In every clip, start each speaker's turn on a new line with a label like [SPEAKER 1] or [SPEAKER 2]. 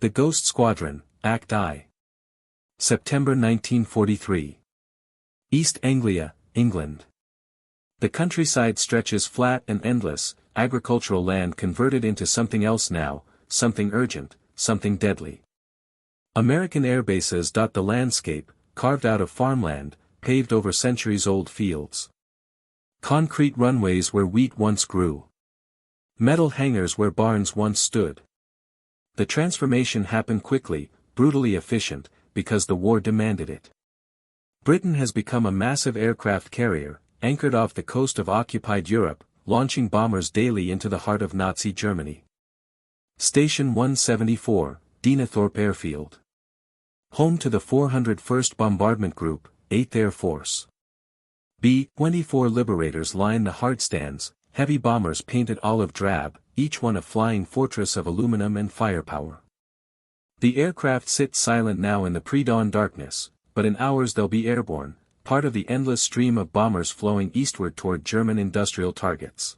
[SPEAKER 1] The Ghost Squadron, Act I. September 1943. East Anglia, England. The countryside stretches flat and endless, agricultural land converted into something else now, something urgent, something deadly. American airbases dot the landscape, carved out of farmland, paved over centuries-old fields. Concrete runways where wheat once grew. Metal hangars where barns once stood. The transformation happened quickly, brutally efficient, because the war demanded it. Britain has become a massive aircraft carrier, anchored off the coast of occupied Europe, launching bombers daily into the heart of Nazi Germany. Station 174, Deenathorpe Airfield. Home to the 401st Bombardment Group, 8th Air Force. B-24 Liberators line the hardstands, heavy bombers painted olive drab, each one a flying fortress of aluminum and firepower. The aircraft sit silent now in the pre-dawn darkness, but in hours they'll be airborne, part of the endless stream of bombers flowing eastward toward German industrial targets.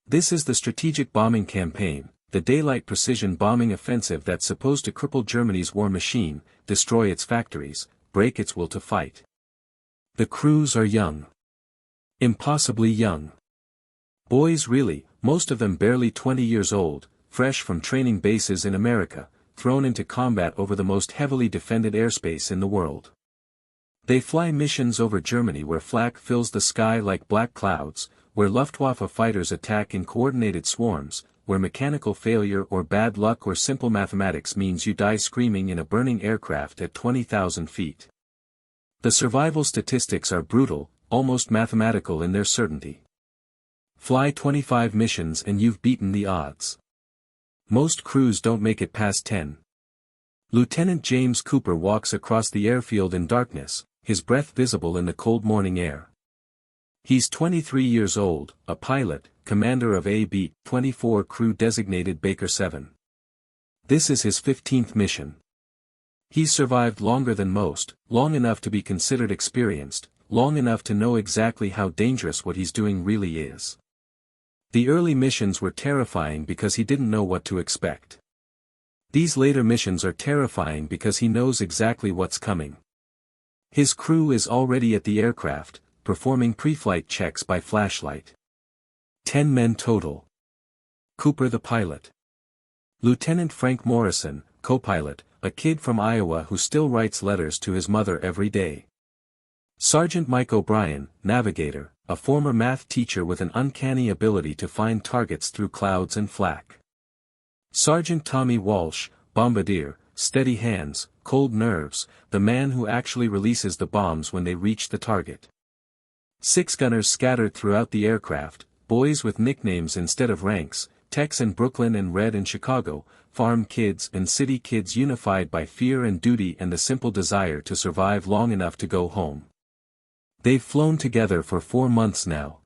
[SPEAKER 1] This is the strategic bombing campaign, the daylight precision bombing offensive that's supposed to cripple Germany's war machine, destroy its factories, break its will to fight. The crews are young. Impossibly young. Boys really, most of them barely 20 years old, fresh from training bases in America, thrown into combat over the most heavily defended airspace in the world. They fly missions over Germany where flak fills the sky like black clouds, where Luftwaffe fighters attack in coordinated swarms, where mechanical failure or bad luck or simple mathematics means you die screaming in a burning aircraft at 20,000 feet. The survival statistics are brutal, almost mathematical in their certainty. Fly 25 missions and you've beaten the odds. Most crews don't make it past 10. Lieutenant James Cooper walks across the airfield in darkness, his breath visible in the cold morning air. He's 23 years old, a pilot, commander of a B-24 crew designated Baker 7. This is his 15th mission. He's survived longer than most, long enough to be considered experienced, long enough to know exactly how dangerous what he's doing really is. The early missions were terrifying because he didn't know what to expect. These later missions are terrifying because he knows exactly what's coming. His crew is already at the aircraft, performing pre-flight checks by flashlight. 10 men total. Cooper the pilot. Lieutenant Frank Morrison, co-pilot, a kid from Iowa who still writes letters to his mother every day. Sergeant Mike O'Brien, navigator, a former math teacher with an uncanny ability to find targets through clouds and flak. Sergeant Tommy Walsh, bombardier, steady hands, cold nerves, the man who actually releases the bombs when they reach the target. 6 gunners scattered throughout the aircraft, boys with nicknames instead of ranks, techs in Brooklyn and Red in Chicago, farm kids and city kids unified by fear and duty and the simple desire to survive long enough to go home. They've flown together for 4 months now.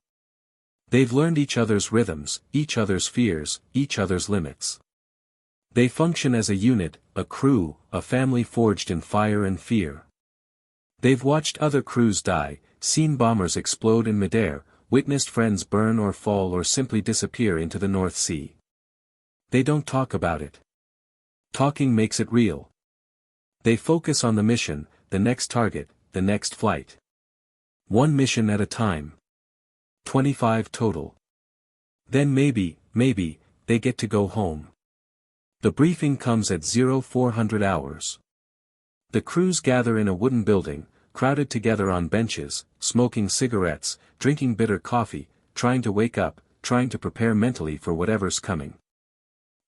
[SPEAKER 1] They've learned each other's rhythms, each other's fears, each other's limits. They function as a unit, a crew, a family forged in fire and fear. They've watched other crews die, seen bombers explode in midair, witnessed friends burn or fall or simply disappear into the North Sea. They don't talk about it. Talking makes it real. They focus on the mission, the next target, the next flight. 1 mission at a time. 25 total. Then maybe, they get to go home. The briefing comes at 0400 hours. The crews gather in a wooden building, crowded together on benches, smoking cigarettes, drinking bitter coffee, trying to wake up, trying to prepare mentally for whatever's coming.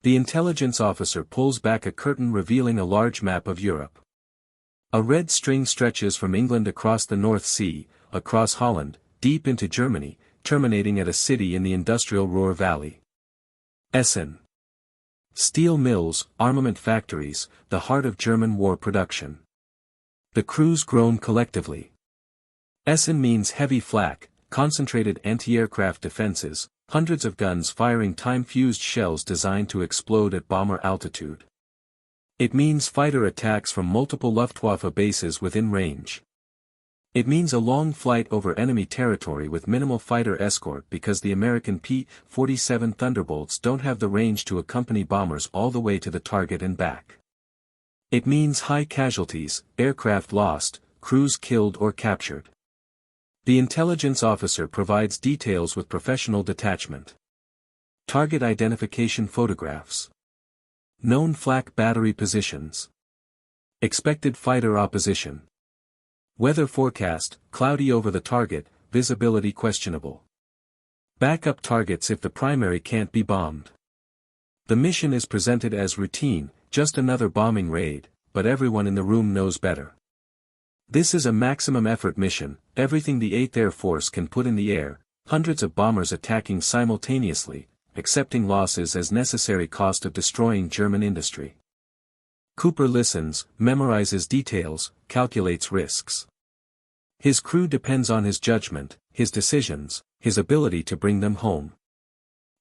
[SPEAKER 1] The intelligence officer pulls back a curtain revealing a large map of Europe. A red string stretches from England across the North Sea, across Holland, deep into Germany, terminating at a city in the industrial Ruhr Valley. Essen. Steel mills, armament factories, the heart of German war production. The crews groan collectively. Essen means heavy flak, concentrated anti-aircraft defenses, hundreds of guns firing time-fused shells designed to explode at bomber altitude. It means fighter attacks from multiple Luftwaffe bases within range. It means a long flight over enemy territory with minimal fighter escort because the American P-47 Thunderbolts don't have the range to accompany bombers all the way to the target and back. It means high casualties, aircraft lost, crews killed or captured. The intelligence officer provides details with professional detachment. Target identification photographs. Known flak battery positions. Expected fighter opposition. Weather forecast, cloudy over the target, visibility questionable. Backup targets if the primary can't be bombed. The mission is presented as routine, just another bombing raid, but everyone in the room knows better. This is a maximum effort mission, everything the 8th Air Force can put in the air, hundreds of bombers attacking simultaneously, accepting losses as necessary cost of destroying German industry. Cooper listens, memorizes details, calculates risks. His crew depends on his judgment, his decisions, his ability to bring them home.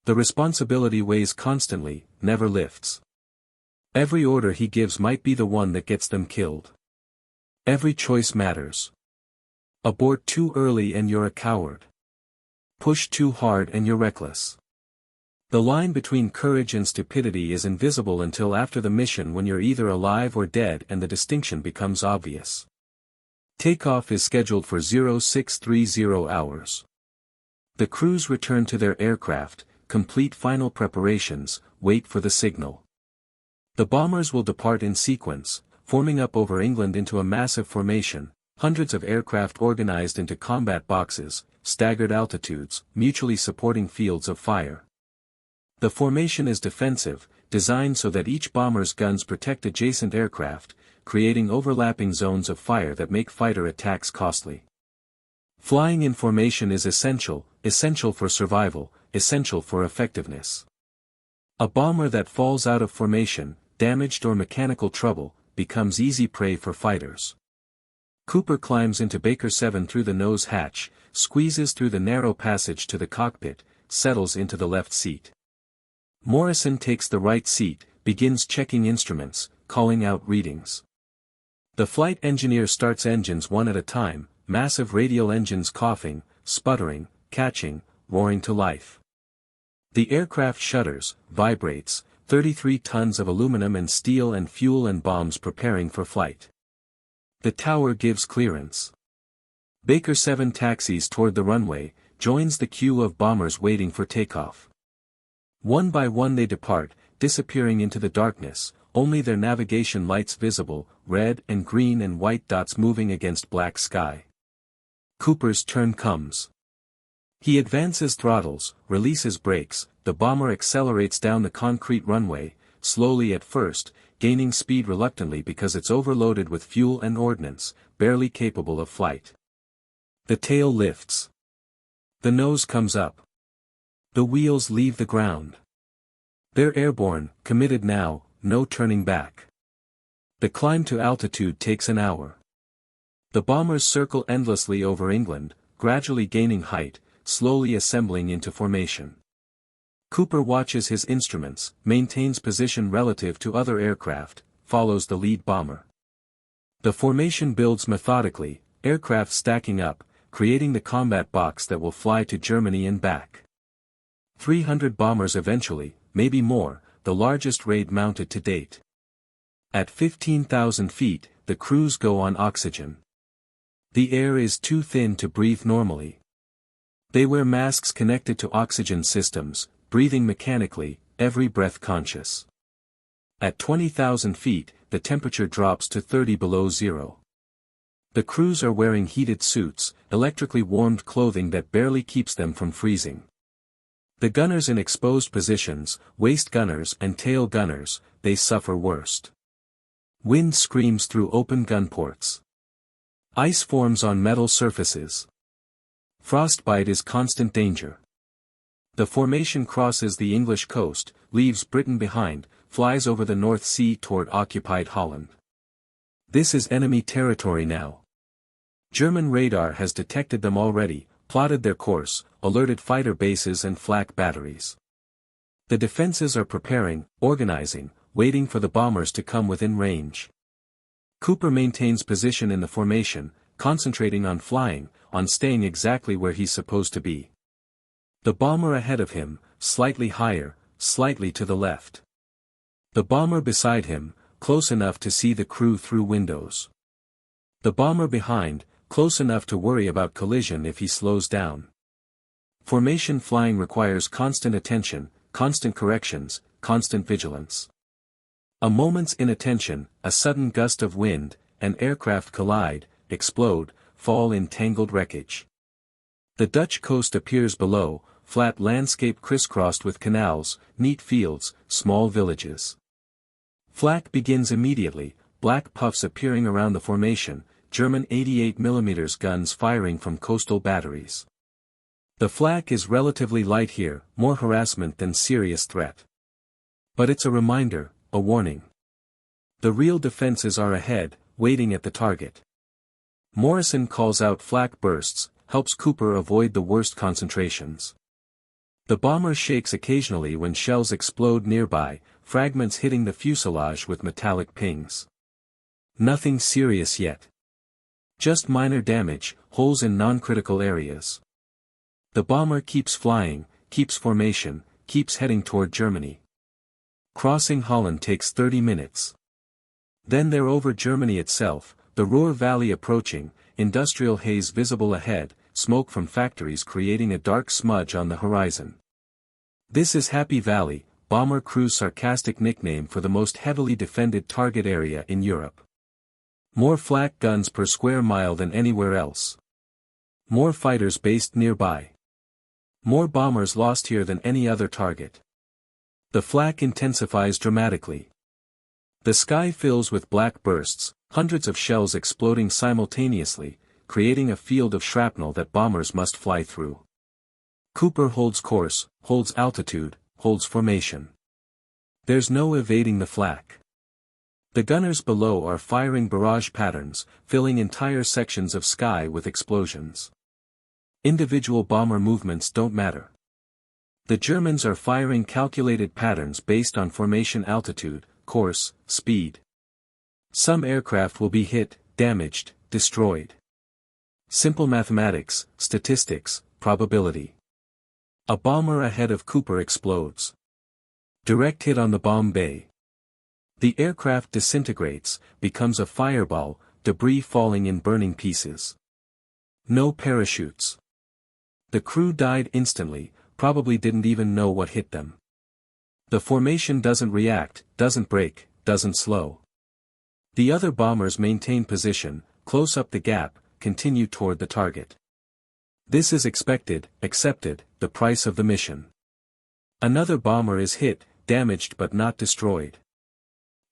[SPEAKER 1] The responsibility weighs constantly, never lifts. Every order he gives might be the one that gets them killed. Every choice matters. Abort too early and you're a coward. Push too hard and you're reckless. The line between courage and stupidity is invisible until after the mission when you're either alive or dead and the distinction becomes obvious. Takeoff is scheduled for 0630 hours. The crews return to their aircraft, complete final preparations, wait for the signal. The bombers will depart in sequence, forming up over England into a massive formation, hundreds of aircraft organized into combat boxes, staggered altitudes, mutually supporting fields of fire. The formation is defensive, designed so that each bomber's guns protect adjacent aircraft, creating overlapping zones of fire that make fighter attacks costly. Flying in formation is essential for survival, essential for effectiveness. A bomber that falls out of formation, damaged or mechanical trouble, becomes easy prey for fighters. Cooper climbs into Baker 7 through the nose hatch, squeezes through the narrow passage to the cockpit, settles into the left seat. Morrison takes the right seat, begins checking instruments, calling out readings. The flight engineer starts engines one at a time, massive radial engines coughing, sputtering, catching, roaring to life. The aircraft shudders, vibrates, 33 tons of aluminum and steel and fuel and bombs preparing for flight. The tower gives clearance. Baker 7 taxis toward the runway, joins the queue of bombers waiting for takeoff. One by one they depart, disappearing into the darkness, only their navigation lights visible, red and green and white dots moving against black sky. Cooper's turn comes. He advances throttles, releases brakes, the bomber accelerates down the concrete runway, slowly at first, gaining speed reluctantly because it's overloaded with fuel and ordnance, barely capable of flight. The tail lifts. The nose comes up. The wheels leave the ground. They're airborne, committed now, no turning back. The climb to altitude takes an hour. The bombers circle endlessly over England, gradually gaining height, slowly assembling into formation. Cooper watches his instruments, maintains position relative to other aircraft, follows the lead bomber. The formation builds methodically, aircraft stacking up, creating the combat box that will fly to Germany and back. 300 bombers eventually, maybe more, the largest raid mounted to date. At 15,000 feet, the crews go on oxygen. The air is too thin to breathe normally. They wear masks connected to oxygen systems, breathing mechanically, every breath conscious. At 20,000 feet, the temperature drops to 30 below zero. The crews are wearing heated suits, electrically warmed clothing that barely keeps them from freezing. The gunners in exposed positions, waist gunners and tail gunners, they suffer worst. Wind screams through open gun ports. Ice forms on metal surfaces. Frostbite is constant danger. The formation crosses the English coast, leaves Britain behind, flies over the North Sea toward occupied Holland. This is enemy territory now. German radar has detected them already, plotted their course, alerted fighter bases and flak batteries. The defenses are preparing, organizing, waiting for the bombers to come within range. Cooper maintains position in the formation, concentrating on flying, on staying exactly where he's supposed to be. The bomber ahead of him, slightly higher, slightly to the left. The bomber beside him, close enough to see the crew through windows. The bomber behind, close enough to worry about collision if he slows down. Formation flying requires constant attention, constant corrections, constant vigilance. A moment's inattention, a sudden gust of wind, an aircraft collide, explode, fall in tangled wreckage. The Dutch coast appears below, flat landscape crisscrossed with canals, neat fields, small villages. Flak begins immediately, black puffs appearing around the formation, German 88mm guns firing from coastal batteries. The flak is relatively light here, more harassment than serious threat. But it's a reminder, a warning. The real defenses are ahead, waiting at the target. Morrison calls out flak bursts, helps Cooper avoid the worst concentrations. The bomber shakes occasionally when shells explode nearby, fragments hitting the fuselage with metallic pings. Nothing serious yet. Just minor damage, holes in non-critical areas. The bomber keeps flying, keeps formation, keeps heading toward Germany. Crossing Holland takes 30 minutes. Then they're over Germany itself, the Ruhr Valley approaching, industrial haze visible ahead, smoke from factories creating a dark smudge on the horizon. This is Happy Valley, bomber crew's sarcastic nickname for the most heavily defended target area in Europe. More flak guns per square mile than anywhere else. More fighters based nearby. More bombers lost here than any other target. The flak intensifies dramatically. The sky fills with black bursts, hundreds of shells exploding simultaneously, creating a field of shrapnel that bombers must fly through. Cooper holds course, holds altitude, holds formation. There's no evading the flak. The gunners below are firing barrage patterns, filling entire sections of sky with explosions. Individual bomber movements don't matter. The Germans are firing calculated patterns based on formation altitude, course, speed. Some aircraft will be hit, damaged, destroyed. Simple mathematics, statistics, probability. A bomber ahead of Cooper explodes. Direct hit on the bomb bay. The aircraft disintegrates, becomes a fireball, debris falling in burning pieces. No parachutes. The crew died instantly, probably didn't even know what hit them. The formation doesn't react, doesn't break, doesn't slow. The other bombers maintain position, close up the gap, continue toward the target. This is expected, accepted, the price of the mission. Another bomber is hit, damaged but not destroyed.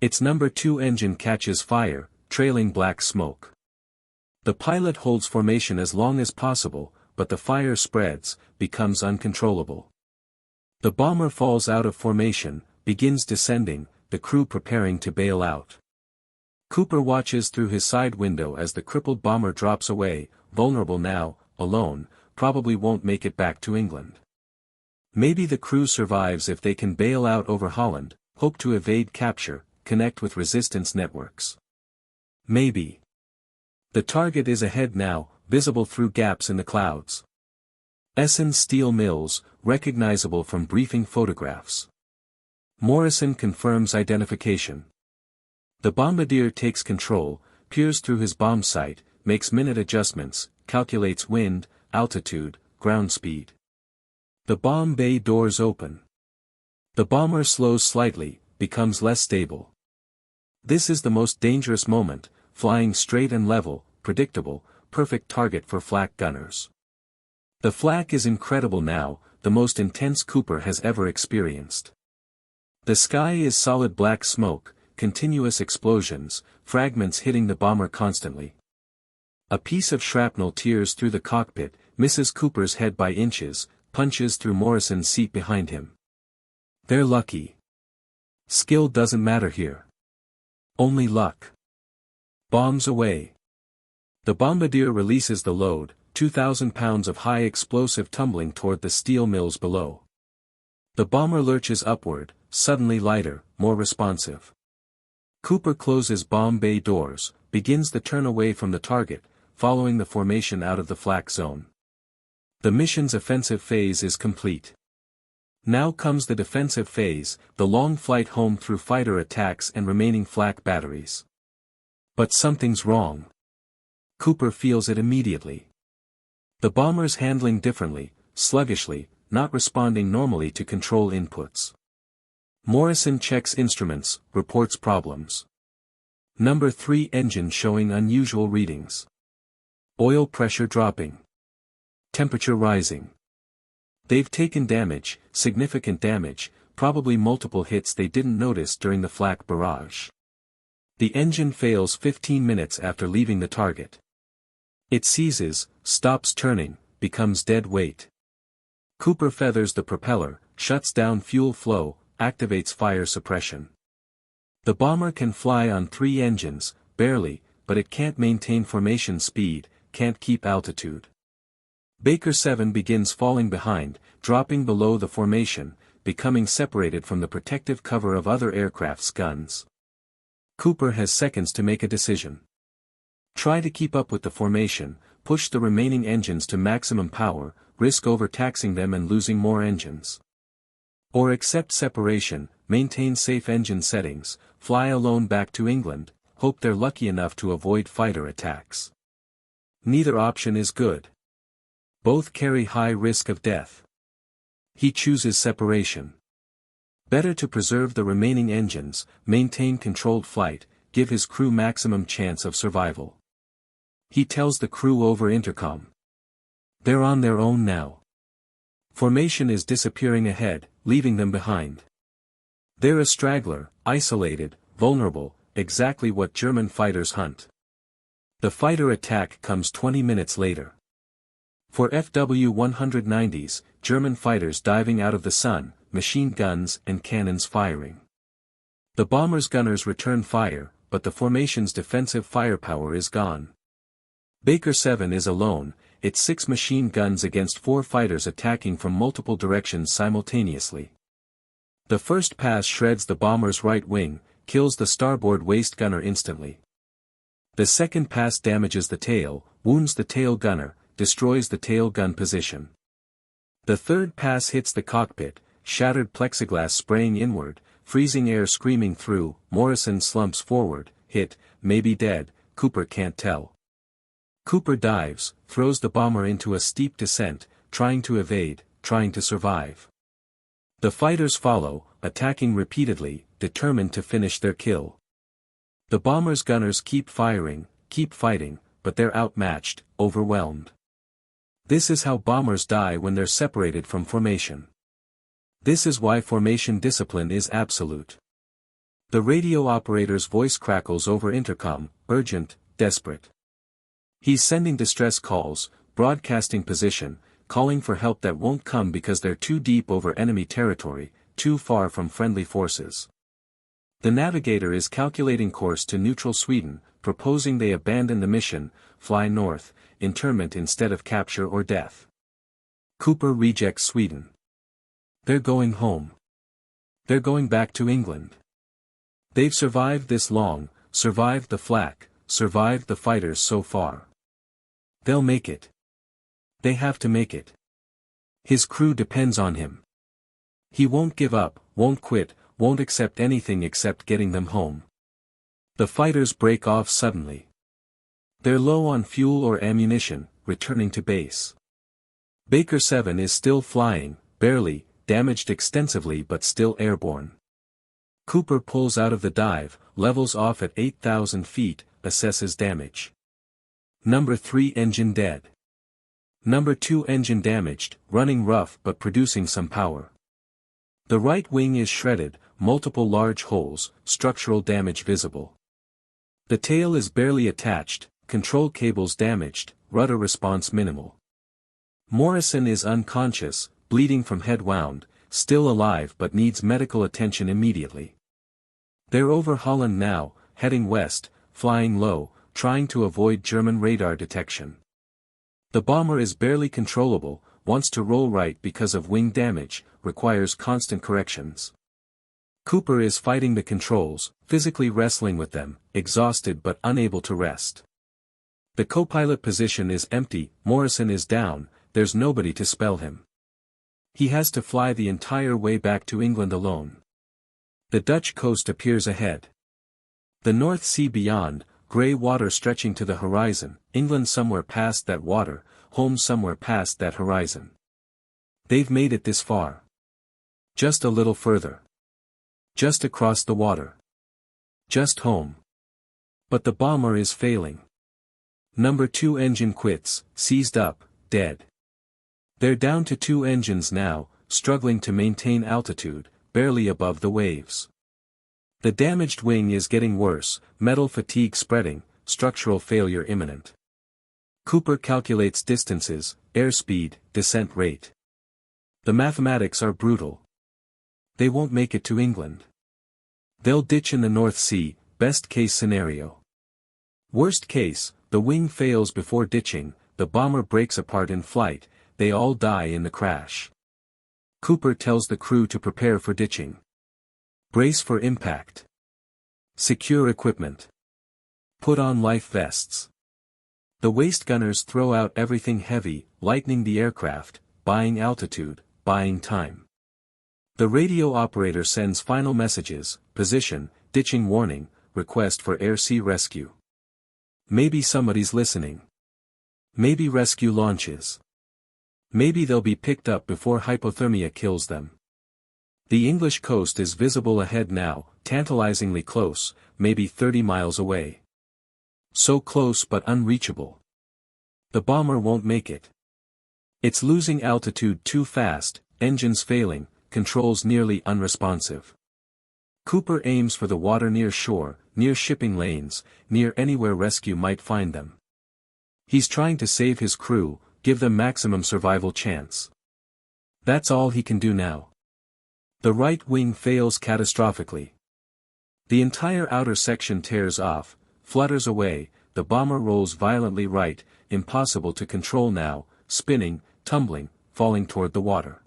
[SPEAKER 1] Its number 2 engine catches fire, trailing black smoke. The pilot holds formation as long as possible, but the fire spreads, becomes uncontrollable. The bomber falls out of formation, begins descending, the crew preparing to bail out. Cooper watches through his side window as the crippled bomber drops away, vulnerable now, alone, probably won't make it back to England. Maybe the crew survives if they can bail out over Holland, hope to evade capture, connect with resistance networks. Maybe. The target is ahead now, visible through gaps in the clouds. Essen steel mills, recognizable from briefing photographs. Morrison confirms identification. The bombardier takes control, peers through his bomb sight, makes minute adjustments, calculates wind, altitude, ground speed. The bomb bay doors open. The bomber slows slightly, becomes less stable. This is the most dangerous moment, flying straight and level, predictable, perfect target for flak gunners. The flak is incredible now, the most intense Cooper has ever experienced. The sky is solid black smoke, continuous explosions, fragments hitting the bomber constantly. A piece of shrapnel tears through the cockpit, misses Cooper's head by inches, punches through Morrison's seat behind him. They're lucky. Skill doesn't matter here. Only luck. Bombs away. The bombardier releases the load, 2,000 pounds of high explosive tumbling toward the steel mills below. The bomber lurches upward, suddenly lighter, more responsive. Cooper closes bomb bay doors, begins the turn away from the target, following the formation out of the flak zone. The mission's offensive phase is complete. Now comes the defensive phase, the long flight home through fighter attacks and remaining flak batteries. But something's wrong. Cooper feels it immediately. The bomber's handling differently, sluggishly, not responding normally to control inputs. Morrison checks instruments, reports problems. Number 3 engine showing unusual readings. Oil pressure dropping. Temperature rising. They've taken damage, significant damage, probably multiple hits they didn't notice during the flak barrage. The engine fails 15 minutes after leaving the target. It seizes, stops turning, becomes dead weight. Cooper feathers the propeller, shuts down fuel flow, activates fire suppression. The bomber can fly on 3 engines, barely, but it can't maintain formation speed, can't keep altitude. Baker 7 begins falling behind, dropping below the formation, becoming separated from the protective cover of other aircraft's guns. Cooper has seconds to make a decision. Try to keep up with the formation, push the remaining engines to maximum power, risk overtaxing them and losing more engines. Or accept separation, maintain safe engine settings, fly alone back to England, hope they're lucky enough to avoid fighter attacks. Neither option is good. Both carry high risk of death. He chooses separation. Better to preserve the remaining engines, maintain controlled flight, give his crew maximum chance of survival. He tells the crew over intercom. They're on their own now. Formation is disappearing ahead, leaving them behind. They're a straggler, isolated, vulnerable, exactly what German fighters hunt. The fighter attack comes 20 minutes later. For FW-190s, German fighters diving out of the sun, machine guns and cannons firing. The bomber's gunners return fire, but the formation's defensive firepower is gone. Baker 7 is alone, its 6 machine guns against 4 fighters attacking from multiple directions simultaneously. The first pass shreds the bomber's right wing, kills the starboard waist gunner instantly. The second pass damages the tail, wounds the tail gunner, destroys the tail gun position. The third pass hits the cockpit, shattered plexiglass spraying inward, freezing air screaming through, Morrison slumps forward, hit, maybe dead, Cooper can't tell. Cooper dives, throws the bomber into a steep descent, trying to evade, trying to survive. The fighters follow, attacking repeatedly, determined to finish their kill. The bomber's gunners keep firing, keep fighting, but they're outmatched, overwhelmed. This is how bombers die when they're separated from formation. This is why formation discipline is absolute. The radio operator's voice crackles over intercom, urgent, desperate. He's sending distress calls, broadcasting position, calling for help that won't come because they're too deep over enemy territory, too far from friendly forces. The navigator is calculating course to neutral Sweden, proposing they abandon the mission, fly north, internment instead of capture or death. Cooper rejects Sweden. They're going home. They're going back to England. They've survived this long, survived the flak, survived the fighters so far. They'll make it. They have to make it. His crew depends on him. He won't give up, won't quit, won't accept anything except getting them home. The fighters break off suddenly. They're low on fuel or ammunition, returning to base. Baker 7 is still flying, barely, damaged extensively but still airborne. Cooper pulls out of the dive, levels off at 8,000 feet, assesses damage. Number 3 engine dead. Number 2 engine damaged, running rough but producing some power. The right wing is shredded, multiple large holes, structural damage visible. The tail is barely attached, control cables damaged, rudder response minimal. Morrison is unconscious, bleeding from head wound, still alive but needs medical attention immediately. They're over Holland now, heading west, flying low, trying to avoid German radar detection. The bomber is barely controllable, wants to roll right because of wing damage, requires constant corrections. Cooper is fighting the controls, physically wrestling with them, exhausted but unable to rest. The co-pilot position is empty, Morrison is down, there's nobody to spell him. He has to fly the entire way back to England alone. The Dutch coast appears ahead. The North Sea beyond, grey water stretching to the horizon, England somewhere past that water, home somewhere past that horizon. They've made it this far. Just a little further. Just across the water. Just home. But the bomber is failing. Number 2 engine quits, seized up, dead. They're down to 2 engines now, struggling to maintain altitude, barely above the waves. The damaged wing is getting worse, metal fatigue spreading, structural failure imminent. Cooper calculates distances, airspeed, descent rate. The mathematics are brutal. They won't make it to England. They'll ditch in the North Sea, best case scenario. Worst case, the wing fails before ditching, the bomber breaks apart in flight, they all die in the crash. Cooper tells the crew to prepare for ditching. Brace for impact. Secure equipment. Put on life vests. The waist gunners throw out everything heavy, lightening the aircraft, buying altitude, buying time. The radio operator sends final messages, position, ditching warning, request for air-sea rescue. Maybe somebody's listening. Maybe rescue launches. Maybe they'll be picked up before hypothermia kills them. The English coast is visible ahead now, tantalizingly close, maybe 30 miles away. So close but unreachable. The bomber won't make it. It's losing altitude too fast, engines failing, controls nearly unresponsive. Cooper aims for the water near shore, near shipping lanes, near anywhere rescue might find them. He's trying to save his crew, give them maximum survival chance. That's all he can do now. The right wing fails catastrophically. The entire outer section tears off, flutters away, the bomber rolls violently right, impossible to control now, spinning, tumbling, falling toward the water.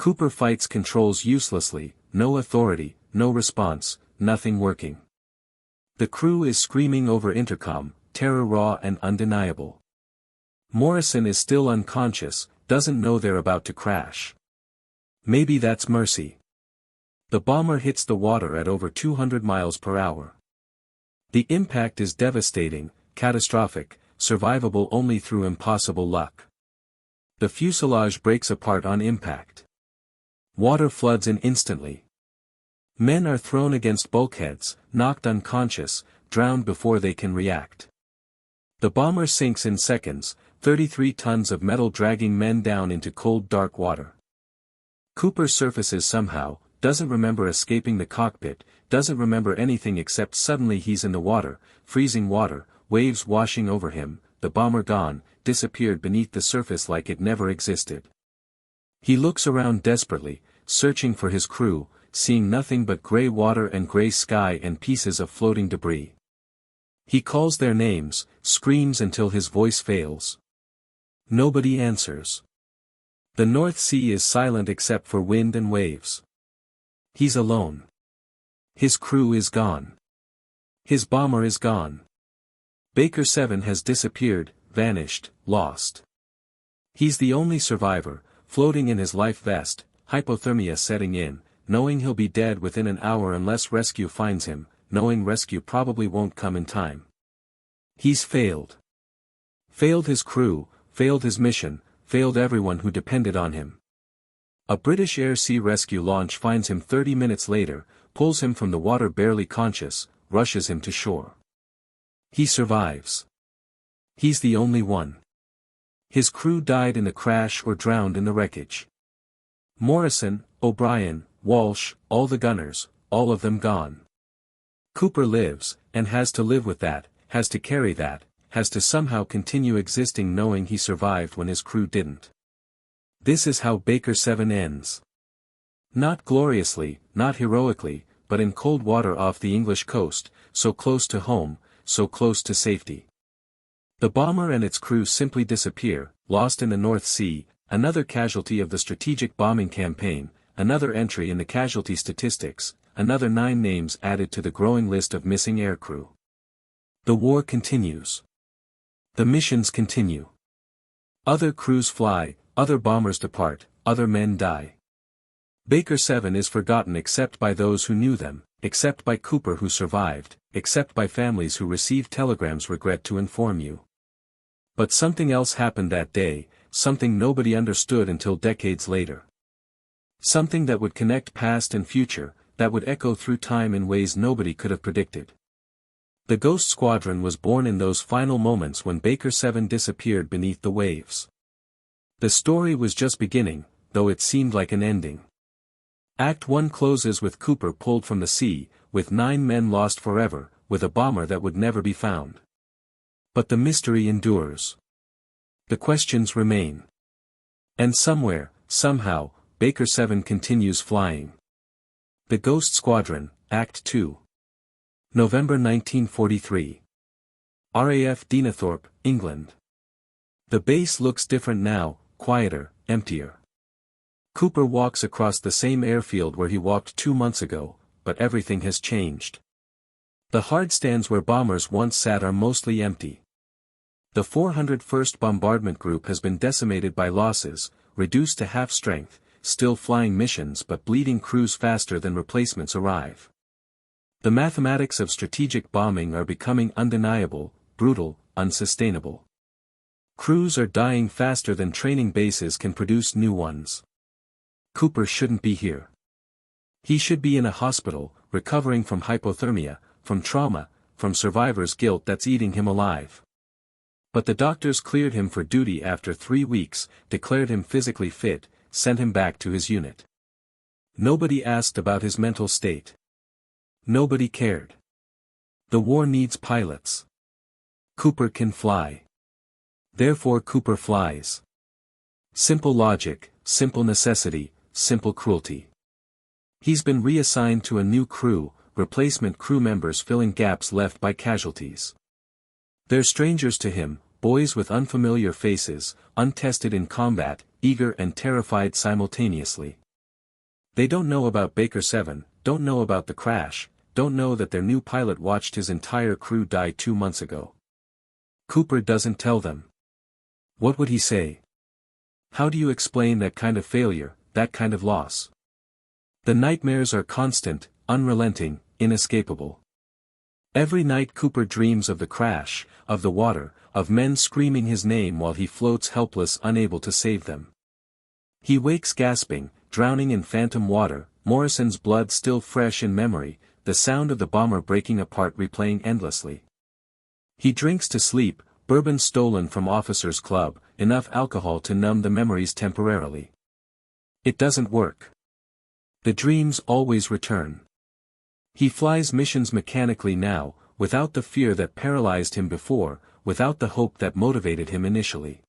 [SPEAKER 1] Cooper fights controls uselessly, no authority, no response, nothing working. The crew is screaming over intercom, terror raw and undeniable. Morrison is still unconscious, doesn't know they're about to crash. Maybe that's mercy. The bomber hits the water at over 200 miles per hour. The impact is devastating, catastrophic, survivable only through impossible luck. The fuselage breaks apart on impact. Water floods in instantly. Men are thrown against bulkheads, knocked unconscious, drowned before they can react. The bomber sinks in seconds, 33 tons of metal dragging men down into cold dark water. Cooper surfaces somehow, doesn't remember escaping the cockpit, doesn't remember anything except suddenly he's in the water, freezing water, waves washing over him, the bomber gone, disappeared beneath the surface like it never existed. He looks around desperately, searching for his crew, seeing nothing but grey water and grey sky and pieces of floating debris. He calls their names, screams until his voice fails. Nobody answers. The North Sea is silent except for wind and waves. He's alone. His crew is gone. His bomber is gone. Baker 7 has disappeared, vanished, lost. He's the only survivor, floating in his life vest, hypothermia setting in, knowing he'll be dead within an hour unless rescue finds him, knowing rescue probably won't come in time. He's failed. Failed his crew, failed his mission, failed everyone who depended on him. A British air-sea rescue launch finds him 30 minutes later, pulls him from the water barely conscious, rushes him to shore. He survives. He's the only one. His crew died in the crash or drowned in the wreckage. Morrison, O'Brien, Walsh, all the gunners, all of them gone. Cooper lives, and has to live with that, has to carry that, has to somehow continue existing knowing he survived when his crew didn't. This is how Baker 7 ends. Not gloriously, not heroically, but in cold water off the English coast, so close to home, so close to safety. The bomber and its crew simply disappear, lost in the North Sea, another casualty of the strategic bombing campaign, another entry in the casualty statistics, another 9 names added to the growing list of missing aircrew. The war continues. The missions continue. Other crews fly, other bombers depart, other men die. Baker 7 is forgotten except by those who knew them, except by Cooper who survived, except by families who received telegrams regret to inform you. But something else happened that day, something nobody understood until decades later. Something that would connect past and future, that would echo through time in ways nobody could have predicted. The Ghost Squadron was born in those final moments when Baker 7 disappeared beneath the waves. The story was just beginning, though it seemed like an ending. Act 1 closes with Cooper pulled from the sea, with 9 men lost forever, with a bomber that would never be found. But the mystery endures. The questions remain. And somewhere, somehow, Baker 7 continues flying. The Ghost Squadron, Act 2. November 1943. RAF Deenathorpe, England. The base looks different now, quieter, emptier. Cooper walks across the same airfield where he walked 2 months ago, but everything has changed. The hardstands where bombers once sat are mostly empty. The 401st Bombardment Group has been decimated by losses, reduced to half strength, still flying missions but bleeding crews faster than replacements arrive. The mathematics of strategic bombing are becoming undeniable, brutal, unsustainable. Crews are dying faster than training bases can produce new ones. Cooper shouldn't be here. He should be in a hospital, recovering from hypothermia, from trauma, from survivor's guilt that's eating him alive. But the doctors cleared him for duty after 3 weeks, declared him physically fit, sent him back to his unit. Nobody asked about his mental state. Nobody cared. The war needs pilots. Cooper can fly. Therefore Cooper flies. Simple logic, simple necessity, simple cruelty. He's been reassigned to a new crew, replacement crew members filling gaps left by casualties. They're strangers to him, boys with unfamiliar faces, untested in combat, eager and terrified simultaneously. They don't know about Baker 7, don't know about the crash, don't know that their new pilot watched his entire crew die 2 months ago. Cooper doesn't tell them. What would he say? How do you explain that kind of failure, that kind of loss? The nightmares are constant, unrelenting, inescapable. Every night Cooper dreams of the crash, of the water, of men screaming his name while he floats helpless, unable to save them. He wakes gasping, drowning in phantom water, Morrison's blood still fresh in memory, the sound of the bomber breaking apart replaying endlessly. He drinks to sleep, bourbon stolen from officers' club, enough alcohol to numb the memories temporarily. It doesn't work. The dreams always return. He flies missions mechanically now, without the fear that paralyzed him before, without the hope that motivated him initially.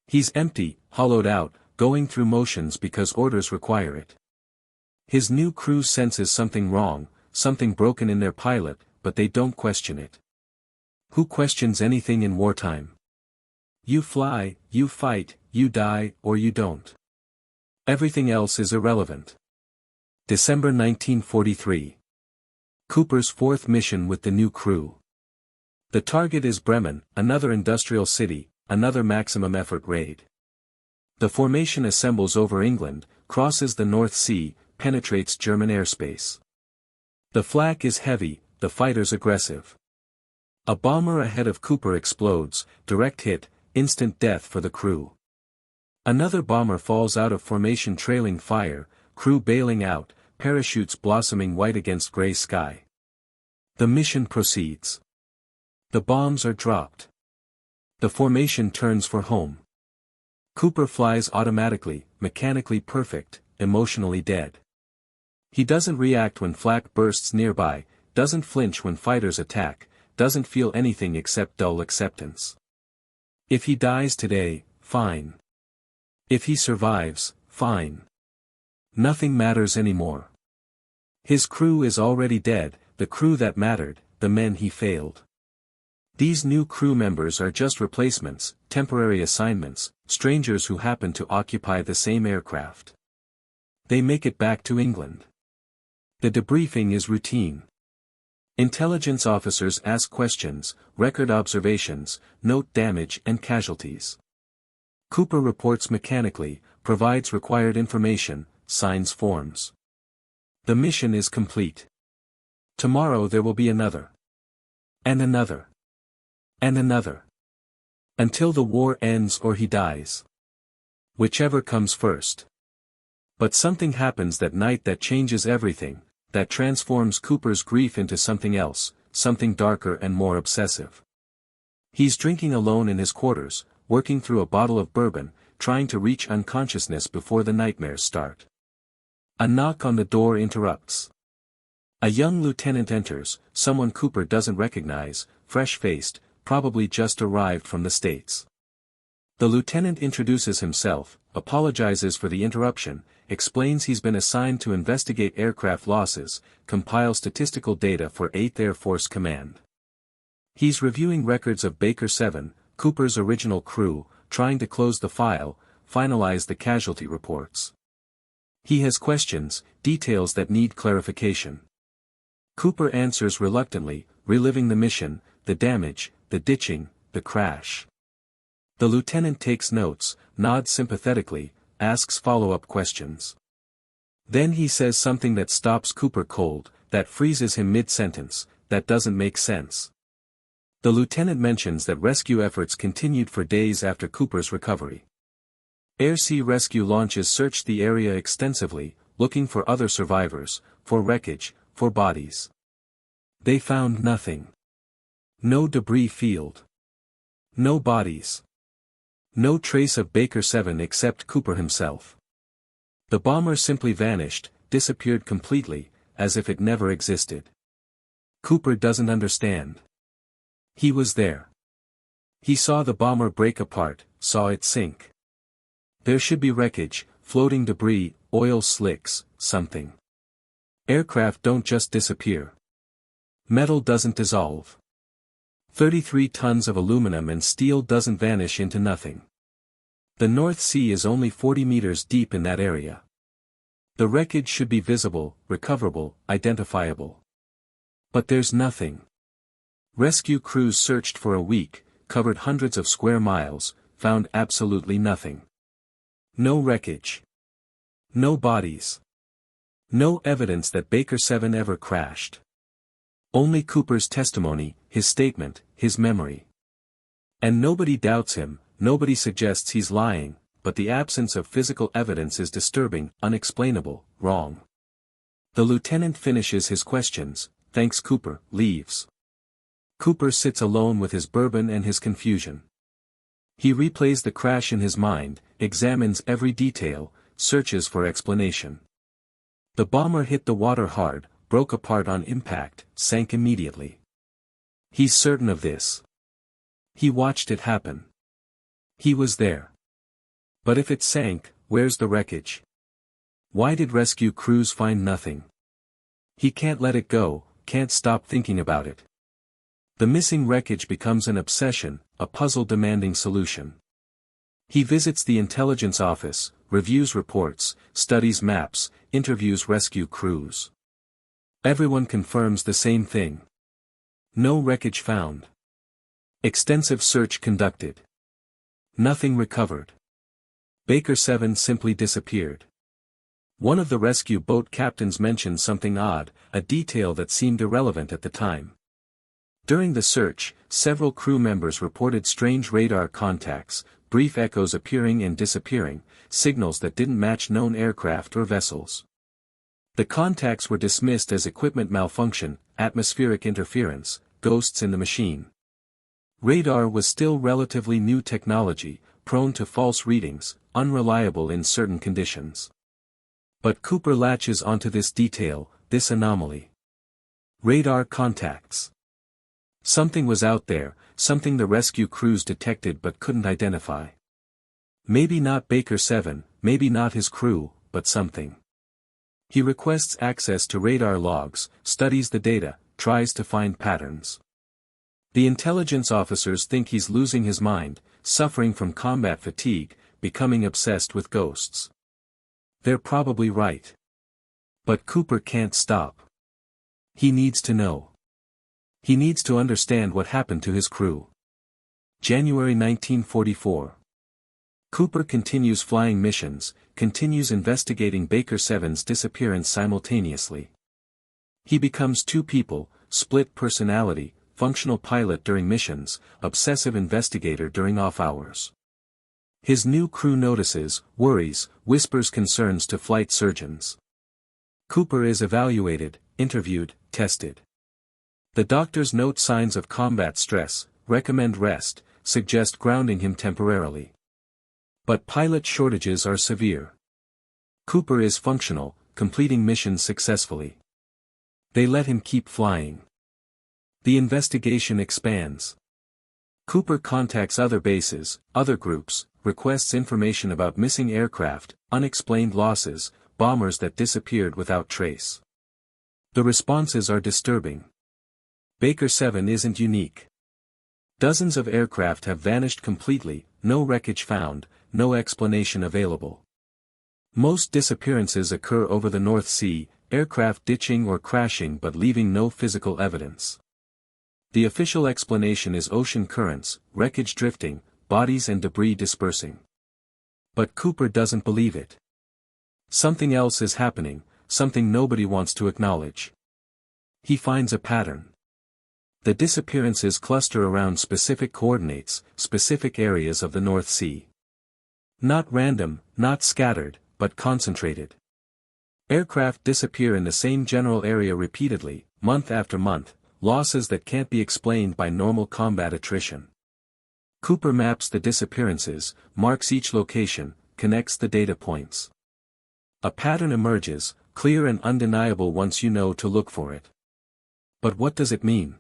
[SPEAKER 1] He's empty, hollowed out, going through motions because orders require it. His new crew senses something wrong, something broken in their pilot, but they don't question it. Who questions anything in wartime? You fly, you fight, you die, or you don't. Everything else is irrelevant. December 1943. Cooper's 4th mission with the new crew. The target is Bremen, another industrial city, another maximum effort raid. The formation assembles over England, crosses the North Sea, penetrates German airspace. The flak is heavy, the fighters aggressive. A bomber ahead of Cooper explodes, direct hit, instant death for the crew. Another bomber falls out of formation trailing fire, crew bailing out, parachutes blossoming white against gray sky. The mission proceeds. The bombs are dropped. The formation turns for home. Cooper flies automatically, mechanically perfect, emotionally dead. He doesn't react when flak bursts nearby, doesn't flinch when fighters attack, doesn't feel anything except dull acceptance. If he dies today, fine. If he survives, fine. Nothing matters anymore. His crew is already dead, the crew that mattered, the men he failed. These new crew members are just replacements, temporary assignments, strangers who happen to occupy the same aircraft. They make it back to England. The debriefing is routine. Intelligence officers ask questions, record observations, note damage and casualties. Cooper reports mechanically, provides required information, signs forms. The mission is complete. Tomorrow there will be another. And another. And another. Until the war ends or he dies. Whichever comes first. But something happens that night that changes everything, that transforms Cooper's grief into something else, something darker and more obsessive. He's drinking alone in his quarters, working through a bottle of bourbon, trying to reach unconsciousness before the nightmares start. A knock on the door interrupts. A young lieutenant enters, someone Cooper doesn't recognize, fresh-faced, probably just arrived from the States. The lieutenant introduces himself, apologizes for the interruption, explains he's been assigned to investigate aircraft losses, compile statistical data for 8th Air Force Command. He's reviewing records of Baker 7, Cooper's original crew, trying to close the file, finalize the casualty reports. He has questions, details that need clarification. Cooper answers reluctantly, reliving the mission, the damage, the ditching, the crash. The lieutenant takes notes, nods sympathetically, asks follow-up questions. Then he says something that stops Cooper cold, that freezes him mid-sentence, that doesn't make sense. The lieutenant mentions that rescue efforts continued for days after Cooper's recovery. Air-sea rescue launches searched the area extensively, looking for other survivors, for wreckage, for bodies. They found nothing. No debris field. No bodies. No trace of Baker 7 except Cooper himself. The bomber simply vanished, disappeared completely, as if it never existed. Cooper doesn't understand. He was there. He saw the bomber break apart, saw it sink. There should be wreckage, floating debris, oil slicks, something. Aircraft don't just disappear. Metal doesn't dissolve. 33 tons of aluminum and steel doesn't vanish into nothing. The North Sea is only 40 meters deep in that area. The wreckage should be visible, recoverable, identifiable. But there's nothing. Rescue crews searched for a week, covered hundreds of square miles, found absolutely nothing. No wreckage. No bodies. No evidence that Baker 7 ever crashed. Only Cooper's testimony, his statement, his memory. And nobody doubts him, nobody suggests he's lying, but the absence of physical evidence is disturbing, unexplainable, wrong. The lieutenant finishes his questions, thanks Cooper, leaves. Cooper sits alone with his bourbon and his confusion. He replays the crash in his mind, examines every detail, searches for explanation. The bomber hit the water hard, broke apart on impact, sank immediately. He's certain of this. He watched it happen. He was there. But if it sank, where's the wreckage? Why did rescue crews find nothing? He can't let it go, can't stop thinking about it. The missing wreckage becomes an obsession, a puzzle demanding solution. He visits the intelligence office, reviews reports, studies maps, interviews rescue crews. Everyone confirms the same thing. No wreckage found. Extensive search conducted. Nothing recovered. Baker 7 simply disappeared. One of the rescue boat captains mentioned something odd, a detail that seemed irrelevant at the time. During the search, several crew members reported strange radar contacts, brief echoes appearing and disappearing, signals that didn't match known aircraft or vessels. The contacts were dismissed as equipment malfunction, atmospheric interference, ghosts in the machine. Radar was still relatively new technology, prone to false readings, unreliable in certain conditions. But Cooper latches onto this detail, this anomaly. Radar contacts. Something was out there, something the rescue crews detected but couldn't identify. Maybe not Baker 7, maybe not his crew, but something. He requests access to radar logs, studies the data, tries to find patterns. The intelligence officers think he's losing his mind, suffering from combat fatigue, becoming obsessed with ghosts. They're probably right. But Cooper can't stop. He needs to know. He needs to understand what happened to his crew. January 1944. Cooper continues flying missions, continues investigating Baker 7's disappearance simultaneously. He becomes two people, split personality, functional pilot during missions, obsessive investigator during off hours. His new crew notices, worries, whispers concerns to flight surgeons. Cooper is evaluated, interviewed, tested. The doctors note signs of combat stress, recommend rest, suggest grounding him temporarily. But pilot shortages are severe. Cooper is functional, completing missions successfully. They let him keep flying. The investigation expands. Cooper contacts other bases, other groups, requests information about missing aircraft, unexplained losses, bombers that disappeared without trace. The responses are disturbing. Baker 7 isn't unique. Dozens of aircraft have vanished completely, no wreckage found, no explanation available. Most disappearances occur over the North Sea, aircraft ditching or crashing but leaving no physical evidence. The official explanation is ocean currents, wreckage drifting, bodies and debris dispersing. But Cooper doesn't believe it. Something else is happening, something nobody wants to acknowledge. He finds a pattern. The disappearances cluster around specific coordinates, specific areas of the North Sea. Not random, not scattered, but concentrated. Aircraft disappear in the same general area repeatedly, month after month, losses that can't be explained by normal combat attrition. Cooper maps the disappearances, marks each location, connects the data points. A pattern emerges, clear and undeniable once you know to look for it. But what does it mean?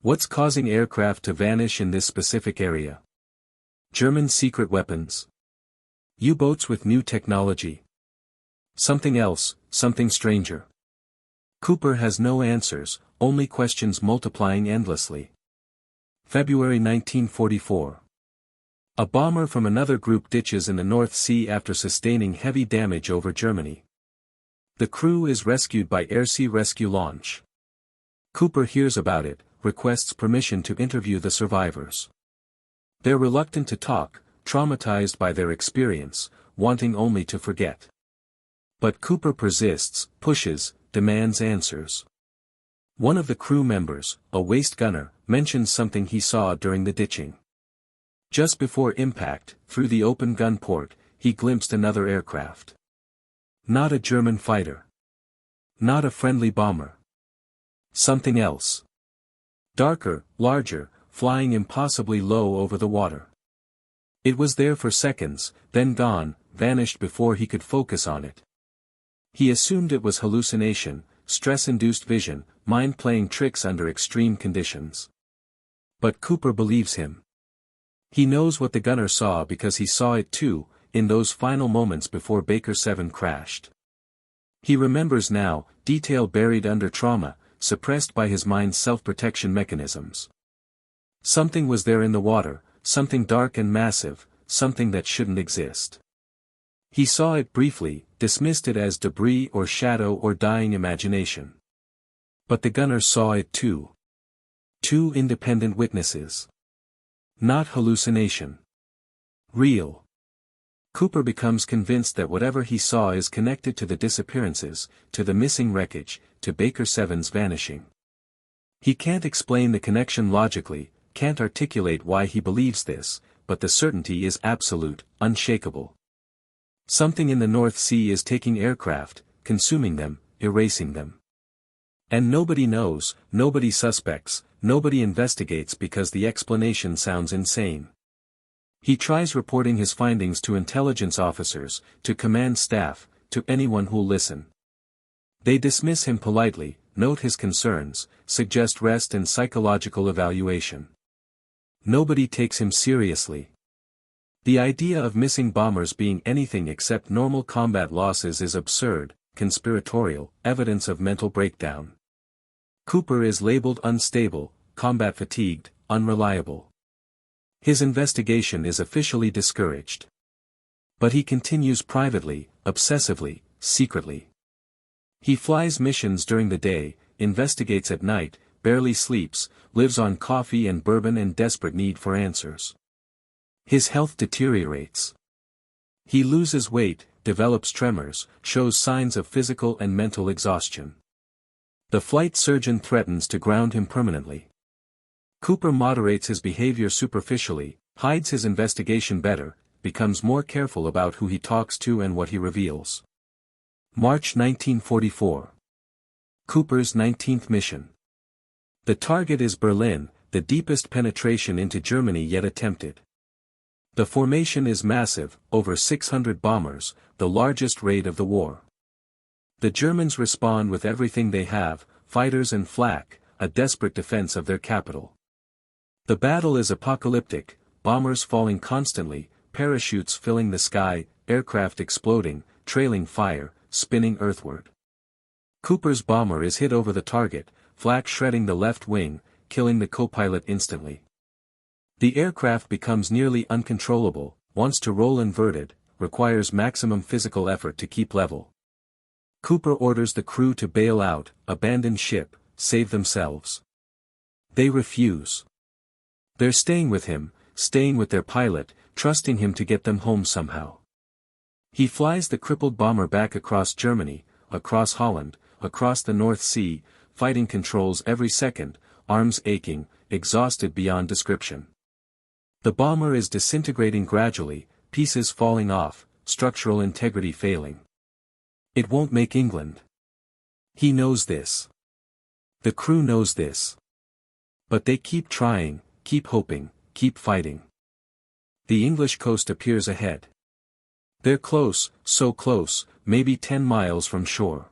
[SPEAKER 1] What's causing aircraft to vanish in this specific area? German secret weapons? U-boats with new technology? Something else, something stranger. Cooper has no answers, only questions multiplying endlessly. February 1944. A bomber from another group ditches in the North Sea after sustaining heavy damage over Germany. The crew is rescued by air-sea rescue launch. Cooper hears about it, requests permission to interview the survivors. They're reluctant to talk, traumatized by their experience, wanting only to forget. But Cooper persists, pushes, demands answers. One of the crew members, a waist gunner, mentions something he saw during the ditching. Just before impact, through the open gun port, he glimpsed another aircraft. Not a German fighter. Not a friendly bomber. Something else. Darker, larger, flying impossibly low over the water. It was there for seconds, then gone, vanished before he could focus on it. He assumed it was hallucination, stress-induced vision, mind playing tricks under extreme conditions. But Cooper believes him. He knows what the gunner saw because he saw it too, in those final moments before Baker 7 crashed. He remembers now, detail buried under trauma, suppressed by his mind's self-protection mechanisms. Something was there in the water, something dark and massive, something that shouldn't exist. He saw it briefly, dismissed it as debris or shadow or dying imagination. But the gunner saw it too. Two independent witnesses. Not hallucination. Real. Cooper becomes convinced that whatever he saw is connected to the disappearances, to the missing wreckage, to Baker 7's vanishing. He can't explain the connection logically, can't articulate why he believes this, but the certainty is absolute, unshakable. Something in the North Sea is taking aircraft, consuming them, erasing them. And nobody knows, nobody suspects, nobody investigates because the explanation sounds insane. He tries reporting his findings to intelligence officers, to command staff, to anyone who'll listen. They dismiss him politely, note his concerns, suggest rest and psychological evaluation. Nobody takes him seriously. The idea of missing bombers being anything except normal combat losses is absurd, conspiratorial, evidence of mental breakdown. Cooper is labeled unstable, combat fatigued, unreliable. His investigation is officially discouraged. But he continues privately, obsessively, secretly. He flies missions during the day, investigates at night, barely sleeps, lives on coffee and bourbon and desperate need for answers. His health deteriorates. He loses weight, develops tremors, shows signs of physical and mental exhaustion. The flight surgeon threatens to ground him permanently. Cooper moderates his behavior superficially, hides his investigation better, becomes more careful about who he talks to and what he reveals. March 1944. Cooper's 19th mission. The target is Berlin, the deepest penetration into Germany yet attempted. The formation is massive, over 600 bombers, the largest raid of the war. The Germans respond with everything they have, fighters and flak, a desperate defense of their capital. The battle is apocalyptic, bombers falling constantly, parachutes filling the sky, aircraft exploding, trailing fire, spinning earthward. Cooper's bomber is hit over the target, flak shredding the left wing, killing the co-pilot instantly. The aircraft becomes nearly uncontrollable, wants to roll inverted, requires maximum physical effort to keep level. Cooper orders the crew to bail out, abandon ship, save themselves. They refuse. They're staying with him, staying with their pilot, trusting him to get them home somehow. He flies the crippled bomber back across Germany, across Holland, across the North Sea, fighting controls every second, arms aching, exhausted beyond description. The bomber is disintegrating gradually, pieces falling off, structural integrity failing. It won't make England. He knows this. The crew knows this. But they keep trying, keep hoping, keep fighting. The English coast appears ahead. They're close, so close, maybe 10 miles from shore.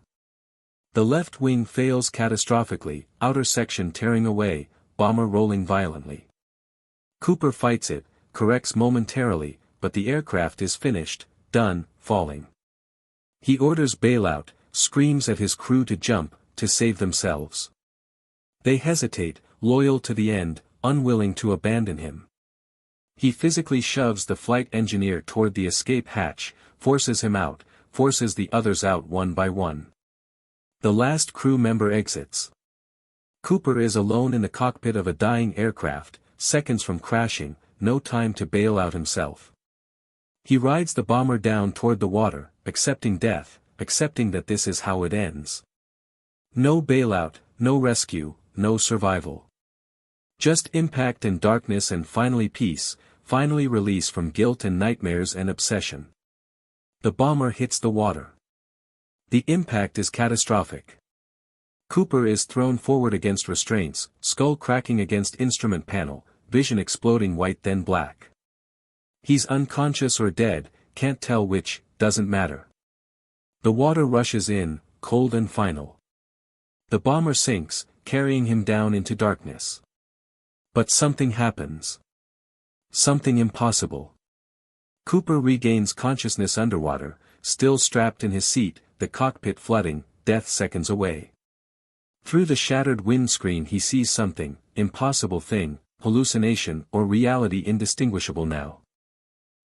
[SPEAKER 1] The left wing fails catastrophically, outer section tearing away, bomber rolling violently. Cooper fights it, corrects momentarily, but the aircraft is finished, done, falling. He orders bailout, screams at his crew to jump, to save themselves. They hesitate, loyal to the end, unwilling to abandon him. He physically shoves the flight engineer toward the escape hatch, forces him out, forces the others out one by one. The last crew member exits. Cooper is alone in the cockpit of a dying aircraft, seconds from crashing, no time to bail out himself. He rides the bomber down toward the water, accepting death, accepting that this is how it ends. No bailout, no rescue, no survival. Just impact and darkness and finally peace, finally release from guilt and nightmares and obsession. The bomber hits the water. The impact is catastrophic. Cooper is thrown forward against restraints, skull cracking against instrument panel, vision exploding white then black. He's unconscious or dead, can't tell which, doesn't matter. The water rushes in, cold and final. The bomber sinks, carrying him down into darkness. But something happens. Something impossible. Cooper regains consciousness underwater, still strapped in his seat, the cockpit flooding, death seconds away. Through the shattered windscreen he sees something, impossible thing, hallucination or reality indistinguishable now.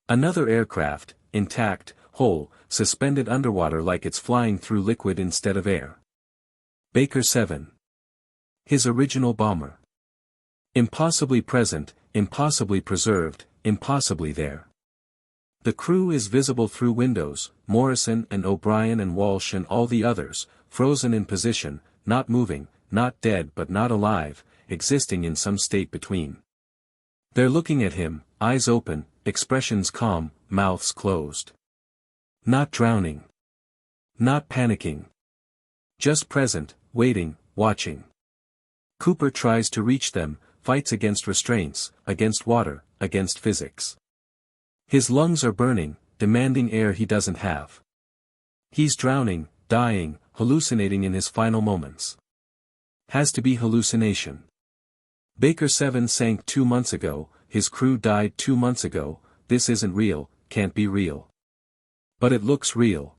[SPEAKER 1] Another aircraft, intact, whole, suspended underwater like it's flying through liquid instead of air. Baker 7. His original bomber. Impossibly present, impossibly preserved, impossibly there. The crew is visible through windows, Morrison and O'Brien and Walsh and all the others, frozen in position, not moving, not dead but not alive, existing in some state between. They're looking at him, eyes open, expressions calm, mouths closed. Not drowning. Not panicking. Just present, waiting, watching. Cooper tries to reach them, fights against restraints, against water, against physics. His lungs are burning, demanding air he doesn't have. He's drowning, dying, hallucinating in his final moments. Has to be hallucination. Baker 7 sank 2 months ago, his crew died 2 months ago, this isn't real, can't be real. But it looks real.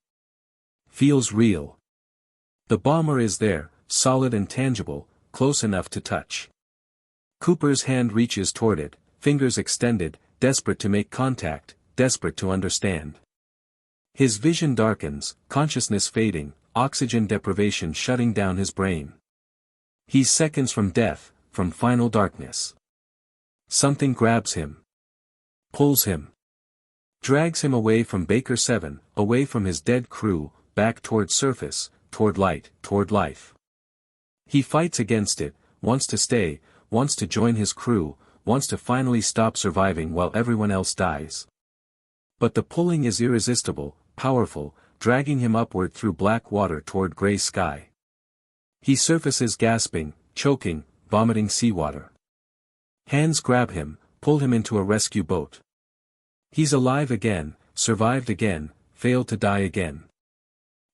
[SPEAKER 1] Feels real. The bomber is there, solid and tangible, close enough to touch. Cooper's hand reaches toward it, fingers extended, desperate to make contact, desperate to understand. His vision darkens, consciousness fading, oxygen deprivation shutting down his brain. He's seconds from death, from final darkness. Something grabs him. Pulls him. Drags him away from Baker 7, away from his dead crew, back toward surface, toward light, toward life. He fights against it, wants to stay, wants to join his crew, wants to finally stop surviving while everyone else dies. But the pulling is irresistible, powerful, dragging him upward through black water toward gray sky. He surfaces gasping, choking, vomiting seawater. Hands grab him, pull him into a rescue boat. He's alive again, survived again, failed to die again.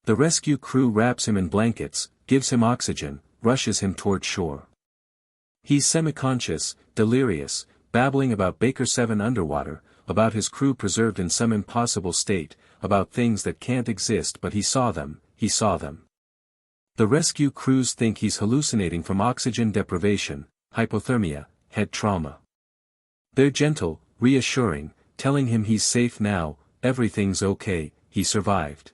[SPEAKER 1] The rescue crew wraps him in blankets, gives him oxygen, rushes him toward shore. He's semi-conscious, delirious, babbling about Baker 7 underwater, about his crew preserved in some impossible state, about things that can't exist, but he saw them, he saw them. The rescue crews think he's hallucinating from oxygen deprivation, hypothermia, head trauma. They're gentle, reassuring, telling him he's safe now, everything's okay, he survived.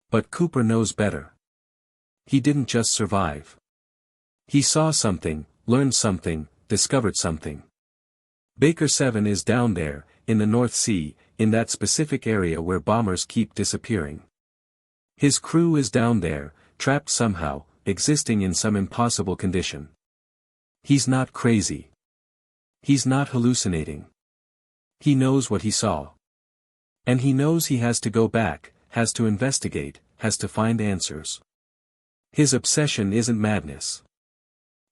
[SPEAKER 1] But Cooper knows better. He didn't just survive. He saw something, learned something, discovered something. Baker 7 is down there, in the North Sea, in that specific area where bombers keep disappearing. His crew is down there, trapped somehow, existing in some impossible condition. He's not crazy. He's not hallucinating. He knows what he saw. And he knows he has to go back, has to investigate, has to find answers. His obsession isn't madness.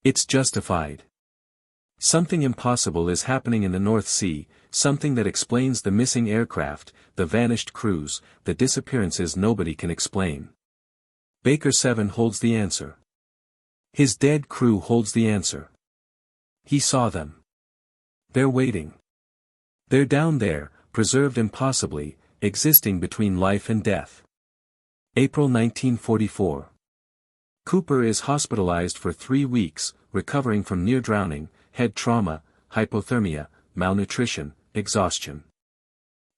[SPEAKER 1] It's justified. Something impossible is happening in the North Sea, something that explains the missing aircraft, the vanished crews, the disappearances nobody can explain. Baker 7 holds the answer. His dead crew holds the answer. He saw them. They're waiting. They're down there, preserved impossibly, existing between life and death. April 1944. Cooper is hospitalized for 3 weeks, recovering from near drowning, head trauma, hypothermia, malnutrition, exhaustion.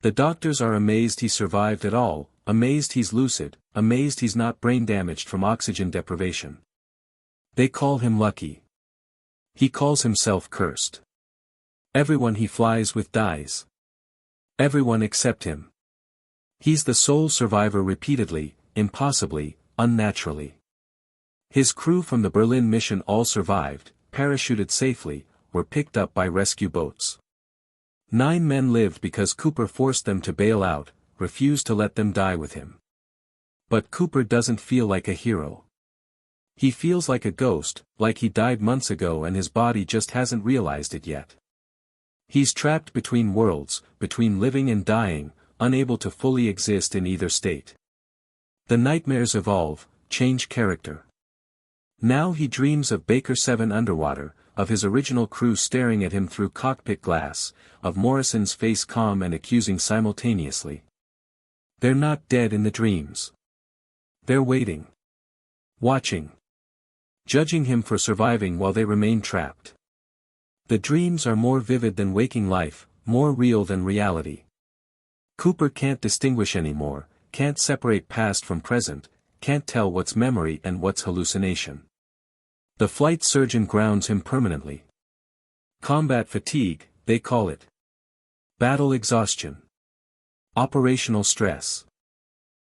[SPEAKER 1] The doctors are amazed he survived at all, amazed he's lucid, amazed he's not brain damaged from oxygen deprivation. They call him lucky. He calls himself cursed. Everyone he flies with dies. Everyone except him. He's the sole survivor repeatedly, impossibly, unnaturally. His crew from the Berlin mission all survived, parachuted safely, were picked up by rescue boats. 9 men lived because Cooper forced them to bail out, refused to let them die with him. But Cooper doesn't feel like a hero. He feels like a ghost, like he died months ago and his body just hasn't realized it yet. He's trapped between worlds, between living and dying, unable to fully exist in either state. The nightmares evolve, change character. Now he dreams of Baker 7 underwater, of his original crew staring at him through cockpit glass, of Morrison's face calm and accusing simultaneously. They're not dead in the dreams. They're waiting. Watching. Judging him for surviving while they remain trapped. The dreams are more vivid than waking life, more real than reality. Cooper can't distinguish anymore, can't separate past from present, can't tell what's memory and what's hallucination. The flight surgeon grounds him permanently. Combat fatigue, they call it. Battle exhaustion. Operational stress.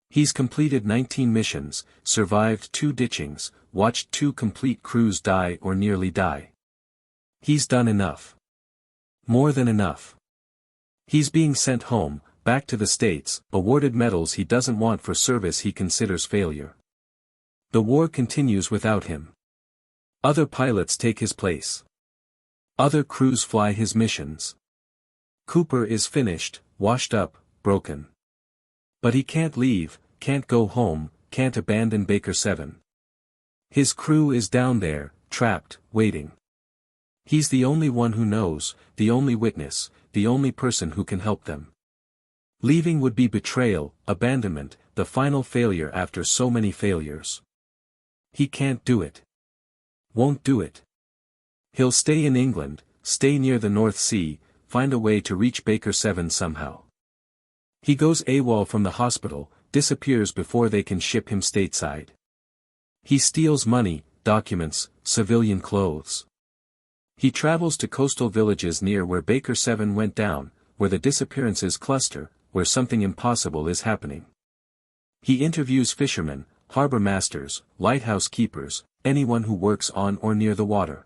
[SPEAKER 1] He's completed 19 missions, survived 2 ditchings, watched 2 complete crews die or nearly die. He's done enough. More than enough. He's being sent home, back to the States, awarded medals he doesn't want for service he considers failure. The war continues without him. Other pilots take his place. Other crews fly his missions. Cooper is finished, washed up, broken. But he can't leave, can't go home, can't abandon Baker 7. His crew is down there, trapped, waiting. He's the only one who knows, the only witness, the only person who can help them. Leaving would be betrayal, abandonment, the final failure after so many failures. He can't do it. Won't do it. He'll stay in England, stay near the North Sea, find a way to reach Baker 7 somehow. He goes AWOL from the hospital, disappears before they can ship him stateside. He steals money, documents, civilian clothes. He travels to coastal villages near where Baker 7 went down, where the disappearances cluster, where something impossible is happening. He interviews fishermen, harbor masters, lighthouse keepers, anyone who works on or near the water.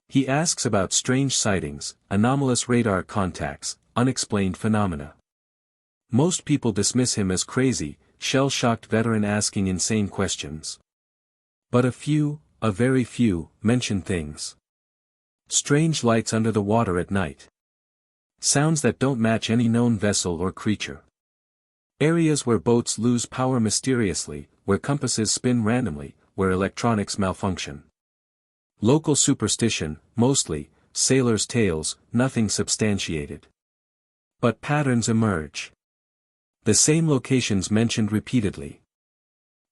[SPEAKER 1] He asks about strange sightings, anomalous radar contacts, unexplained phenomena. Most people dismiss him as crazy, shell-shocked veteran asking insane questions. But a few, a very few, mention things. Strange lights under the water at night. Sounds that don't match any known vessel or creature. Areas where boats lose power mysteriously, where compasses spin randomly, where electronics malfunction. Local superstition, mostly, sailors' tales, nothing substantiated. But patterns emerge. The same locations mentioned repeatedly.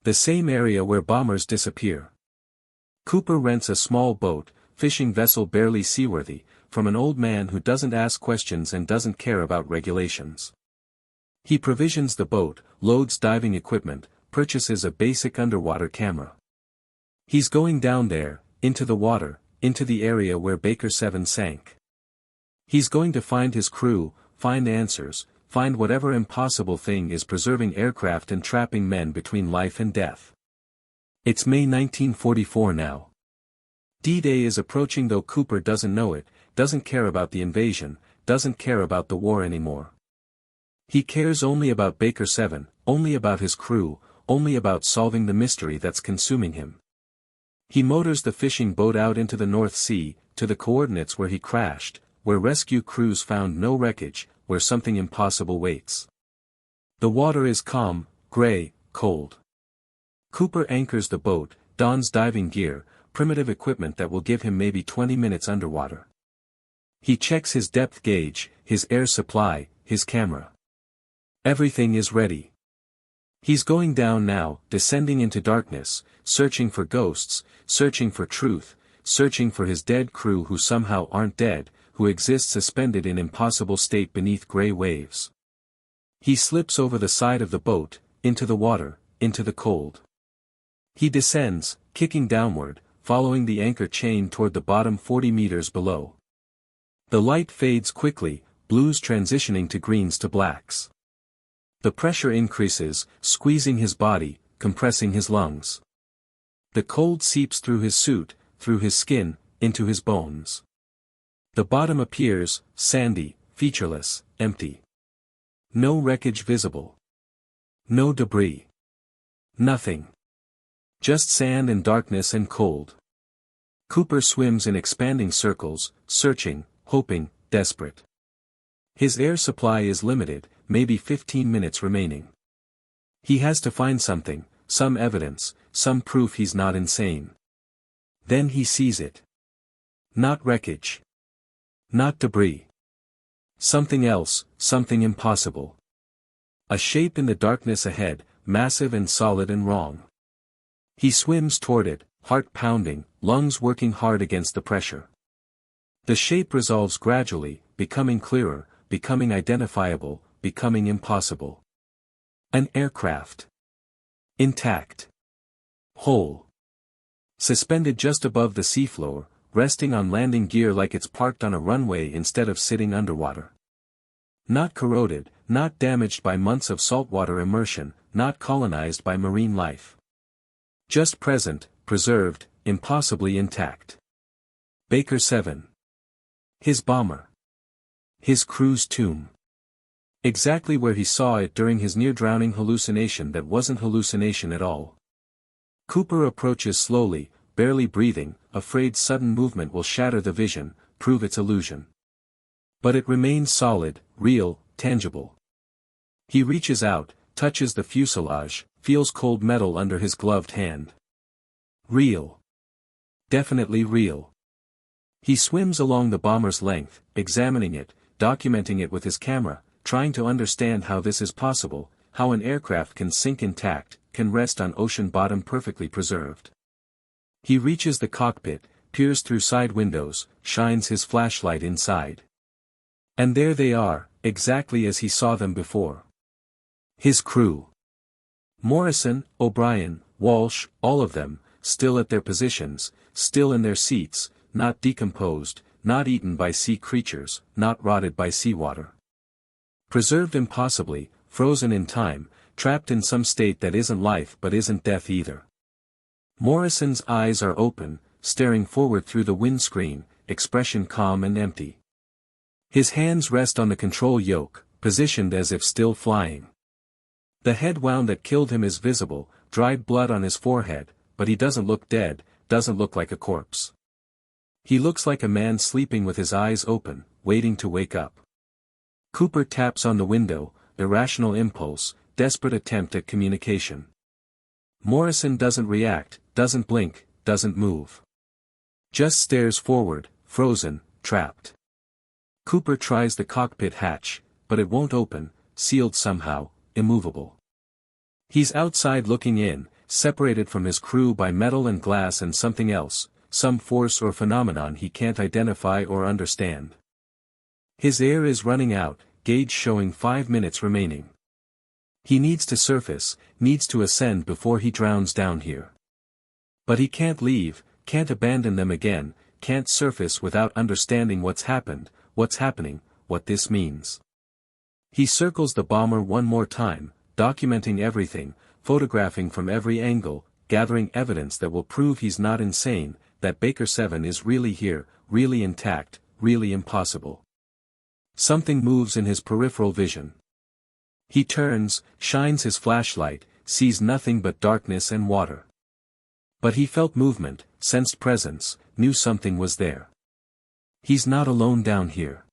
[SPEAKER 1] The same area where bombers disappear. Cooper rents a small boat, fishing vessel barely seaworthy, from an old man who doesn't ask questions and doesn't care about regulations. He provisions the boat, loads diving equipment, purchases a basic underwater camera. He's going down there, into the water, into the area where Baker 7 sank. He's going to find his crew, find answers, find whatever impossible thing is preserving aircraft and trapping men between life and death. It's May 1944 now. D-Day is approaching, though Cooper doesn't know it, doesn't care about the invasion, doesn't care about the war anymore. He cares only about Baker 7, only about his crew, only about solving the mystery that's consuming him. He motors the fishing boat out into the North Sea, to the coordinates where he crashed, where rescue crews found no wreckage, where something impossible waits. The water is calm, gray, cold. Cooper anchors the boat, dons diving gear, primitive equipment that will give him maybe 20 minutes underwater. He checks his depth gauge, his air supply, his camera. Everything is ready. He's going down now, descending into darkness, searching for ghosts, searching for truth, searching for his dead crew who somehow aren't dead, who exist suspended in impossible state beneath gray waves. He slips over the side of the boat, into the water, into the cold. He descends, kicking downward, following the anchor chain toward the bottom 40 meters below. The light fades quickly, blues transitioning to greens to blacks. The pressure increases, squeezing his body, compressing his lungs. The cold seeps through his suit, through his skin, into his bones. The bottom appears, sandy, featureless, empty. No wreckage visible. No debris. Nothing. Just sand and darkness and cold. Cooper swims in expanding circles, searching, hoping, desperate. His air supply is limited, maybe 15 minutes remaining. He has to find something, some evidence, some proof he's not insane. Then he sees it. Not wreckage. Not debris. Something else, something impossible. A shape in the darkness ahead, massive and solid and wrong. He swims toward it, heart pounding, lungs working hard against the pressure. The shape resolves gradually, becoming clearer, becoming identifiable, becoming impossible. An aircraft. Intact. Whole. Suspended just above the seafloor, resting on landing gear like it's parked on a runway instead of sitting underwater. Not corroded, not damaged by months of saltwater immersion, not colonized by marine life. Just present, preserved, impossibly intact. Baker 7. His bomber. His crew's tomb. Exactly where he saw it during his near-drowning hallucination that wasn't hallucination at all. Cooper approaches slowly, barely breathing, afraid sudden movement will shatter the vision, prove its illusion. But it remains solid, real, tangible. He reaches out, touches the fuselage, feels cold metal under his gloved hand. Real. Definitely real. He swims along the bomber's length, examining it, documenting it with his camera, trying to understand how this is possible, how an aircraft can sink intact, can rest on ocean bottom perfectly preserved. He reaches the cockpit, peers through side windows, shines his flashlight inside. And there they are, exactly as he saw them before. His crew. Morrison, O'Brien, Walsh, all of them, still at their positions, still in their seats, not decomposed, not eaten by sea creatures, not rotted by seawater. Preserved impossibly, frozen in time, trapped in some state that isn't life but isn't death either. Morrison's eyes are open, staring forward through the windscreen, expression calm and empty. His hands rest on the control yoke, positioned as if still flying. The head wound that killed him is visible, dried blood on his forehead, but he doesn't look dead, doesn't look like a corpse. He looks like a man sleeping with his eyes open, waiting to wake up. Cooper taps on the window, irrational impulse, desperate attempt at communication. Morrison doesn't react, doesn't blink, doesn't move. Just stares forward, frozen, trapped. Cooper tries the cockpit hatch, but it won't open, sealed somehow, immovable. He's outside looking in, separated from his crew by metal and glass and something else, some force or phenomenon he can't identify or understand. His air is running out, gauge showing 5 minutes remaining. He needs to surface, needs to ascend before he drowns down here. But he can't leave, can't abandon them again, can't surface without understanding what's happened, what's happening, what this means. He circles the bomber one more time, documenting everything, photographing from every angle, gathering evidence that will prove he's not insane, that Baker 7 is really here, really intact, really impossible. Something moves in his peripheral vision. He turns, shines his flashlight, sees nothing but darkness and water. But he felt movement, sensed presence, knew something was there. He's not alone down here.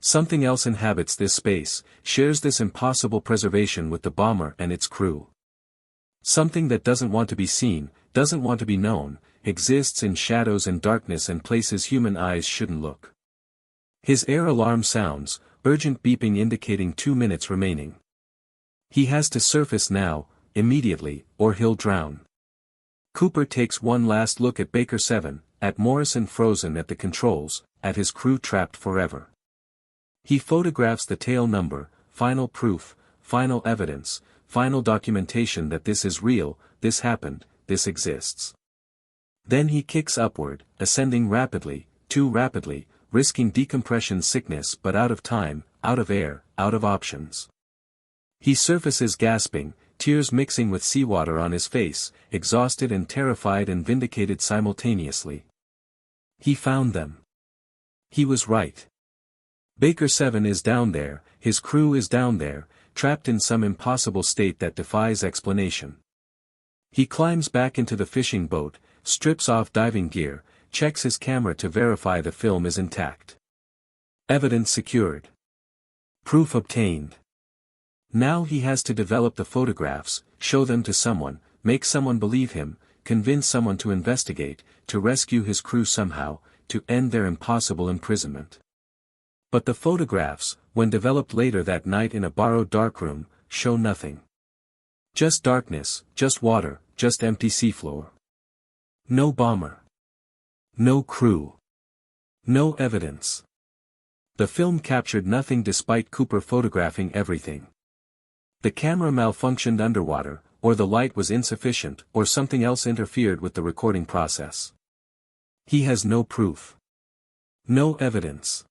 [SPEAKER 1] Something else inhabits this space, shares this impossible preservation with the bomber and its crew. Something that doesn't want to be seen, doesn't want to be known, exists in shadows and darkness and places human eyes shouldn't look. His air alarm sounds, urgent beeping indicating 2 minutes remaining. He has to surface now, immediately, or he'll drown. Cooper takes one last look at Baker 7, at Morrison frozen at the controls, at his crew trapped forever. He photographs the tail number, final proof, final evidence, final documentation that this is real, this happened, this exists. Then he kicks upward, ascending rapidly, too rapidly, risking decompression sickness but out of time, out of air, out of options. He surfaces gasping, tears mixing with seawater on his face, exhausted and terrified and vindicated simultaneously. He found them. He was right. Baker 7 is down there, his crew is down there, trapped in some impossible state that defies explanation. He climbs back into the fishing boat, strips off diving gear, checks his camera to verify the film is intact. Evidence secured. Proof obtained. Now he has to develop the photographs, show them to someone, make someone believe him, convince someone to investigate, to rescue his crew somehow, to end their impossible imprisonment. But the photographs, when developed later that night in a borrowed darkroom, show nothing. Just darkness, just water, just empty seafloor. No bomber. No crew. No evidence. The film captured nothing despite Cooper photographing everything. The camera malfunctioned underwater, or the light was insufficient, or something else interfered with the recording process. He has no proof. No evidence.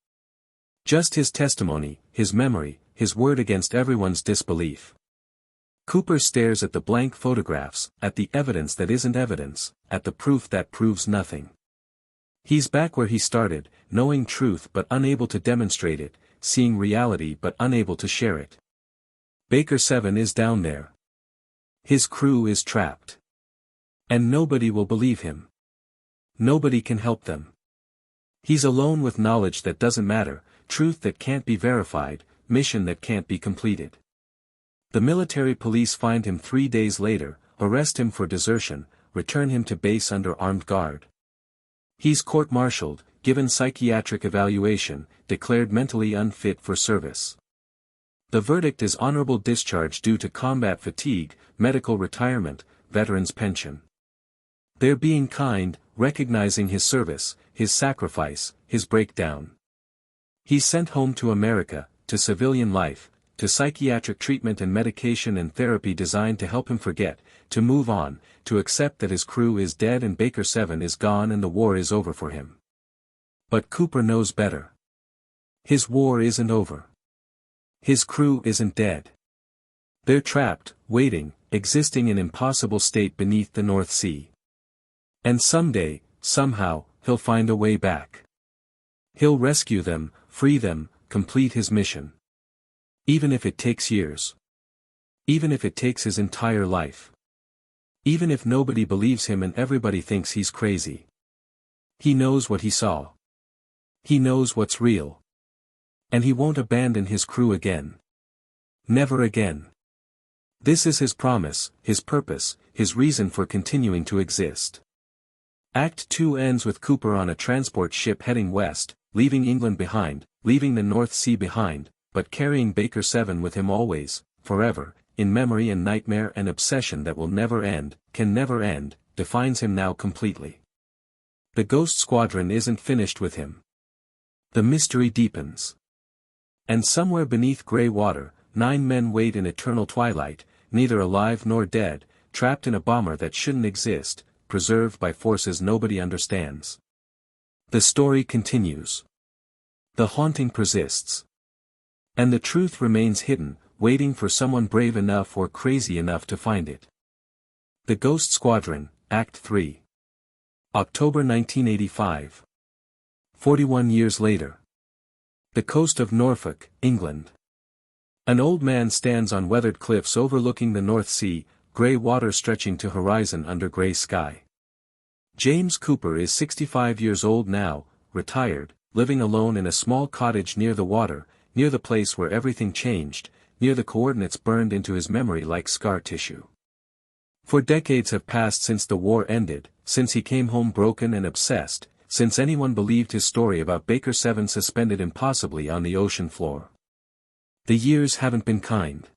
[SPEAKER 1] Just his testimony, his memory, his word against everyone's disbelief. Cooper stares at the blank photographs, at the evidence that isn't evidence, at the proof that proves nothing. He's back where he started, knowing truth but unable to demonstrate it, seeing reality but unable to share it. Baker 7 is down there. His crew is trapped. And nobody will believe him. Nobody can help them. He's alone with knowledge that doesn't matter, truth that can't be verified, mission that can't be completed. The military police find him 3 days later, arrest him for desertion, return him to base under armed guard. He's court-martialed, given psychiatric evaluation, declared mentally unfit for service. The verdict is honorable discharge due to combat fatigue, medical retirement, veteran's pension. They're being kind, recognizing his service, his sacrifice, his breakdown. He's sent home to America, to civilian life, to psychiatric treatment and medication and therapy designed to help him forget, to move on, to accept that his crew is dead and Baker 7 is gone and the war is over for him. But Cooper knows better. His war isn't over. His crew isn't dead. They're trapped, waiting, existing in an impossible state beneath the North Sea. And someday, somehow, he'll find a way back. He'll rescue them, free them, complete his mission. Even if it takes years. Even if it takes his entire life. Even if nobody believes him and everybody thinks he's crazy. He knows what he saw. He knows what's real. And he won't abandon his crew again. Never again. This is his promise, his purpose, his reason for continuing to exist. Act 2 ends with Cooper on a transport ship heading west, leaving England behind, leaving the North Sea behind, but carrying Baker 7 with him always, forever, in memory and nightmare and obsession that will never end, can never end, defines him now completely. The Ghost Squadron isn't finished with him. The mystery deepens. And somewhere beneath grey water, 9 men wait in eternal twilight, neither alive nor dead, trapped in a bomber that shouldn't exist, preserved by forces nobody understands. The story continues. The haunting persists. And the truth remains hidden, waiting for someone brave enough or crazy enough to find it. The Ghost Squadron, Act 3. October 1985. 41 years later. The coast of Norfolk, England. An old man stands on weathered cliffs overlooking the North Sea, grey water stretching to horizon under grey sky. James Cooper is 65 years old now, retired, living alone in a small cottage near the water, near the place where everything changed, near the coordinates burned into his memory like scar tissue. For decades have passed since the war ended, since he came home broken and obsessed, since anyone believed his story about Baker 7 suspended impossibly on the ocean floor. The years haven't been kind.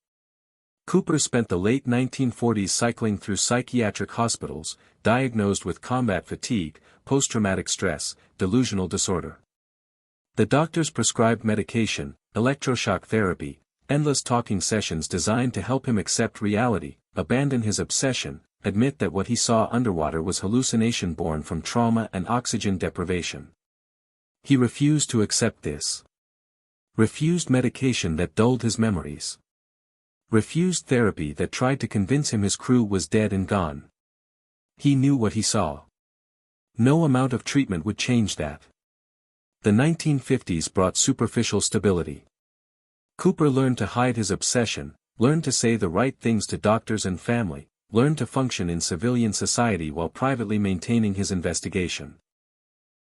[SPEAKER 1] Cooper spent the late 1940s cycling through psychiatric hospitals, diagnosed with combat fatigue, post-traumatic stress, delusional disorder. The doctors prescribed medication, electroshock therapy, endless talking sessions designed to help him accept reality, abandon his obsession, admit that what he saw underwater was hallucination born from trauma and oxygen deprivation. He refused to accept this. Refused medication that dulled his memories. Refused therapy that tried to convince him his crew was dead and gone. He knew what he saw. No amount of treatment would change that. The 1950s brought superficial stability. Cooper learned to hide his obsession, learned to say the right things to doctors and family, learned to function in civilian society while privately maintaining his investigation.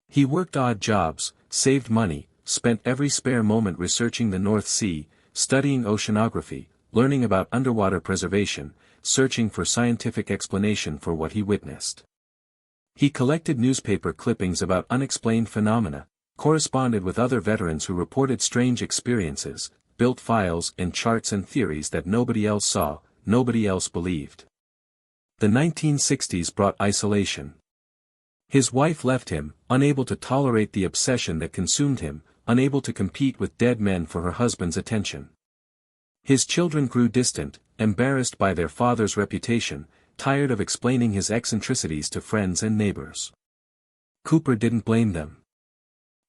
[SPEAKER 1] He worked odd jobs, saved money, spent every spare moment researching the North Sea, studying oceanography, learning about underwater preservation, searching for scientific explanation for what he witnessed. He collected newspaper clippings about unexplained phenomena, corresponded with other veterans who reported strange experiences, built files and charts and theories that nobody else saw, nobody else believed. The 1960s brought isolation. His wife left him, unable to tolerate the obsession that consumed him, unable to compete with dead men for her husband's attention. His children grew distant, embarrassed by their father's reputation, tired of explaining his eccentricities to friends and neighbors. Cooper didn't blame them.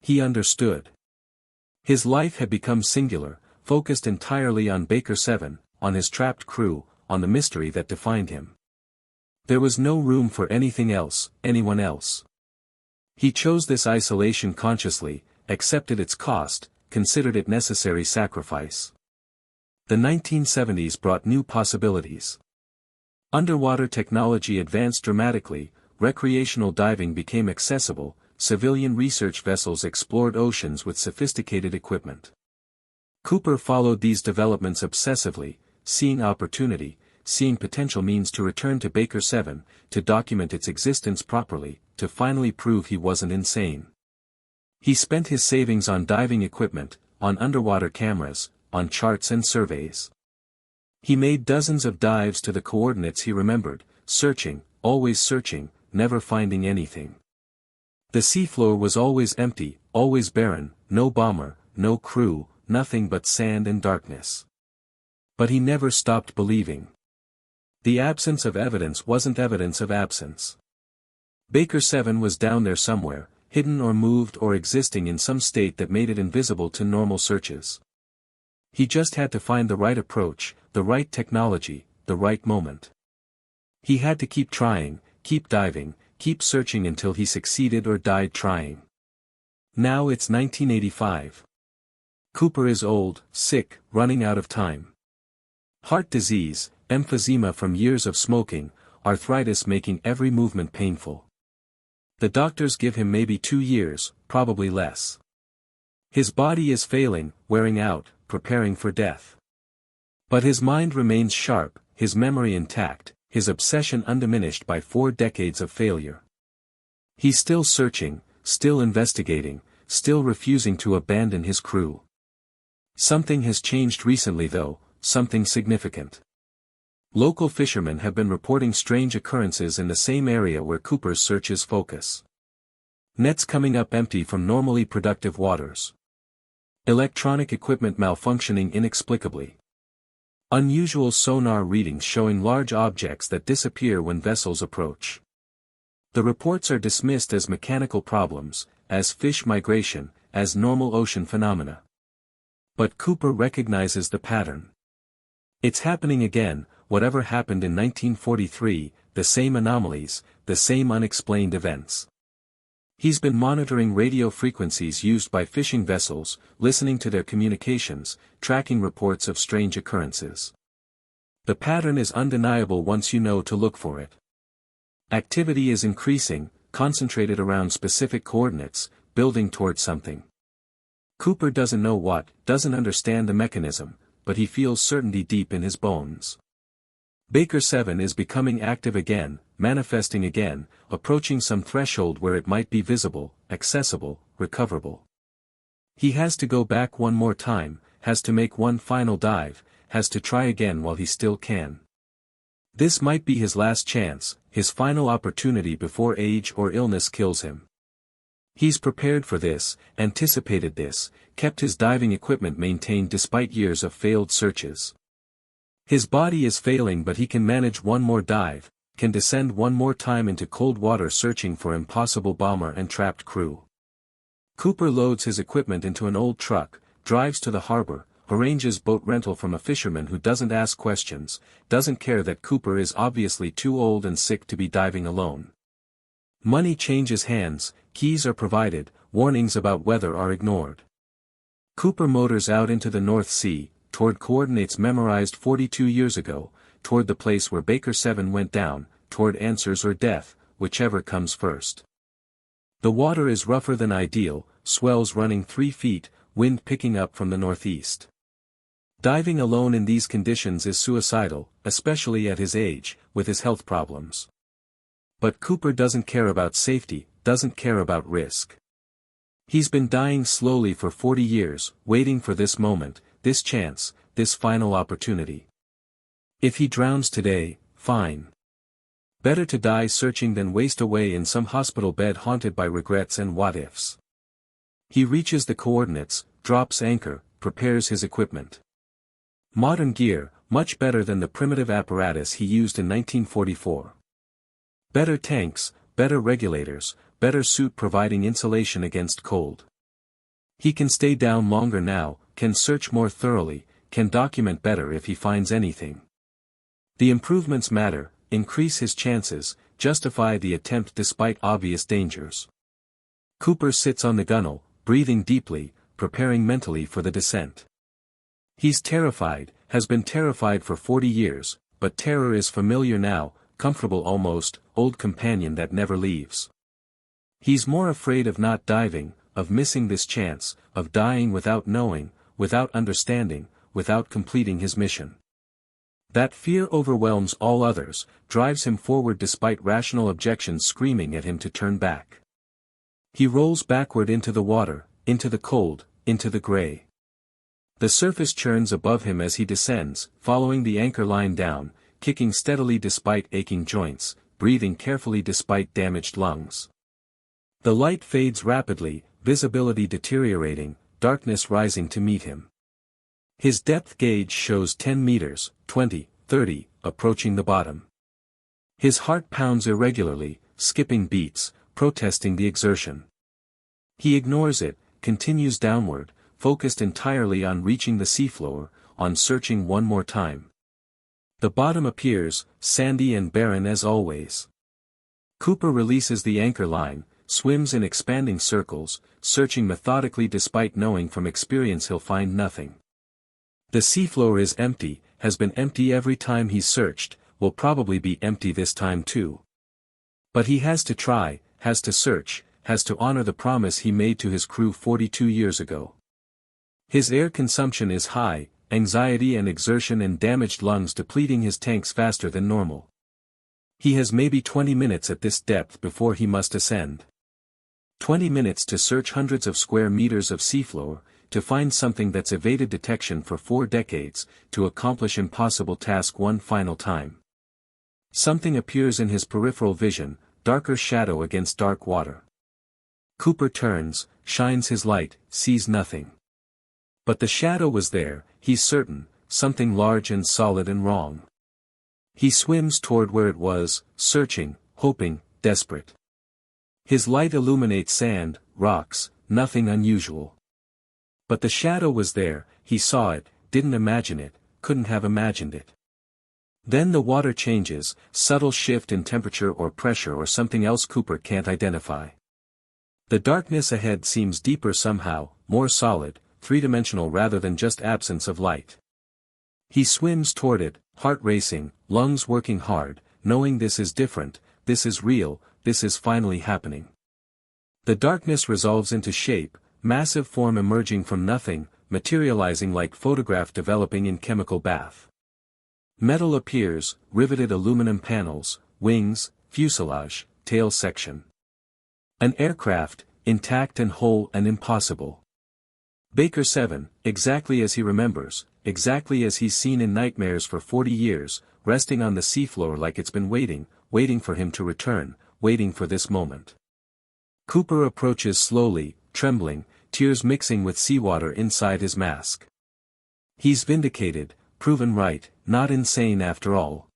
[SPEAKER 1] He understood. His life had become singular, focused entirely on Baker 7, on his trapped crew, on the mystery that defined him. There was no room for anything else, anyone else. He chose this isolation consciously, accepted its cost, considered it necessary sacrifice. The 1970s brought new possibilities. Underwater technology advanced dramatically, recreational diving became accessible, civilian research vessels explored oceans with sophisticated equipment. Cooper followed these developments obsessively, seeing opportunity, seeing potential means to return to Baker 7, to document its existence properly, to finally prove he wasn't insane. He spent his savings on diving equipment, on underwater cameras, on charts and surveys. He made dozens of dives to the coordinates he remembered, searching, always searching, never finding anything. The seafloor was always empty, always barren, no bomber, no crew, nothing but sand and darkness. But he never stopped believing. The absence of evidence wasn't evidence of absence. Baker 7 was down there somewhere, hidden or moved or existing in some state that made it invisible to normal searches. He just had to find the right approach, the right technology, the right moment. He had to keep trying, keep diving, keep searching until he succeeded or died trying. Now it's 1985. Cooper is old, sick, running out of time. Heart disease, emphysema from years of smoking, arthritis making every movement painful. The doctors give him maybe 2 years, probably less. His body is failing, wearing out, preparing for death. But his mind remains sharp, his memory intact, his obsession undiminished by 4 decades of failure. He's still searching, still investigating, still refusing to abandon his crew. Something has changed recently though, something significant. Local fishermen have been reporting strange occurrences in the same area where Cooper's searches focus. Nets coming up empty from normally productive waters. Electronic equipment malfunctioning inexplicably. Unusual sonar readings showing large objects that disappear when vessels approach. The reports are dismissed as mechanical problems, as fish migration, as normal ocean phenomena. But Cooper recognizes the pattern. It's happening again, whatever happened in 1943, the same anomalies, the same unexplained events. He's been monitoring radio frequencies used by fishing vessels, listening to their communications, tracking reports of strange occurrences. The pattern is undeniable once you know to look for it. Activity is increasing, concentrated around specific coordinates, building towards something. Cooper doesn't know what, doesn't understand the mechanism, but he feels certainty deep in his bones. Baker 7 is becoming active again, manifesting again, approaching some threshold where it might be visible, accessible, recoverable. He has to go back one more time, has to make one final dive, has to try again while he still can. This might be his last chance, his final opportunity before age or illness kills him. He's prepared for this, anticipated this, kept his diving equipment maintained despite years of failed searches. His body is failing but he can manage one more dive, can descend one more time into cold water searching for impossible bomber and trapped crew. Cooper loads his equipment into an old truck, drives to the harbor, arranges boat rental from a fisherman who doesn't ask questions, doesn't care that Cooper is obviously too old and sick to be diving alone. Money changes hands, keys are provided, warnings about weather are ignored. Cooper motors out into the North Sea, toward coordinates memorized 42 years ago, toward the place where Baker 7 went down, toward answers or death, whichever comes first. The water is rougher than ideal, swells running 3 feet, wind picking up from the northeast. Diving alone in these conditions is suicidal, especially at his age, with his health problems. But Cooper doesn't care about safety, doesn't care about risk. He's been dying slowly for 40 years, waiting for this moment, this chance, this final opportunity. If he drowns today, fine. Better to die searching than waste away in some hospital bed haunted by regrets and what-ifs. He reaches the coordinates, drops anchor, prepares his equipment. Modern gear, much better than the primitive apparatus he used in 1944. Better tanks, better regulators, better suit providing insulation against cold. He can stay down longer now, can search more thoroughly, can document better if he finds anything. The improvements matter, increase his chances, justify the attempt despite obvious dangers. Cooper sits on the gunwale, breathing deeply, preparing mentally for the descent. He's terrified, has been terrified for 40 years, but terror is familiar now, comfortable almost, old companion that never leaves. He's more afraid of not diving, of missing this chance, of dying without knowing, without understanding, without completing his mission. That fear overwhelms all others, drives him forward despite rational objections screaming at him to turn back. He rolls backward into the water, into the cold, into the gray. The surface churns above him as he descends, following the anchor line down, kicking steadily despite aching joints, breathing carefully despite damaged lungs. The light fades rapidly, visibility deteriorating, darkness rising to meet him. His depth gauge shows 10 meters, 20, 30, approaching the bottom. His heart pounds irregularly, skipping beats, protesting the exertion. He ignores it, continues downward, focused entirely on reaching the seafloor, on searching one more time. The bottom appears, sandy and barren as always. Cooper releases the anchor line, swims in expanding circles, searching methodically despite knowing from experience he'll find nothing. The seafloor is empty, has been empty every time he's searched, will probably be empty this time too. But he has to try, has to search, has to honor the promise he made to his crew 42 years ago. His air consumption is high, anxiety and exertion and damaged lungs depleting his tanks faster than normal. He has maybe 20 minutes at this depth before he must ascend. 20 minutes to search hundreds of square meters of seafloor, to find something that's evaded detection for 4 decades, to accomplish impossible task one final time. Something appears in his peripheral vision, darker shadow against dark water. Cooper turns, shines his light, sees nothing. But the shadow was there, he's certain, something large and solid and wrong. He swims toward where it was, searching, hoping, desperate. His light illuminates sand, rocks, nothing unusual. But the shadow was there, he saw it, didn't imagine it, couldn't have imagined it. Then the water changes, subtle shift in temperature or pressure or something else Cooper can't identify. The darkness ahead seems deeper somehow, more solid, three-dimensional rather than just absence of light. He swims toward it, heart racing, lungs working hard, knowing this is different, this is real, this is finally happening. The darkness resolves into shape, massive form emerging from nothing, materializing like photograph developing in chemical bath. Metal appears, riveted aluminum panels, wings, fuselage, tail section. An aircraft, intact and whole and impossible. Baker 7, exactly as he remembers, exactly as he's seen in nightmares for 40 years, resting on the seafloor like it's been waiting, waiting for him to return, waiting for this moment. Cooper approaches slowly, trembling, tears mixing with seawater inside his mask. He's vindicated, proven right, not insane after all.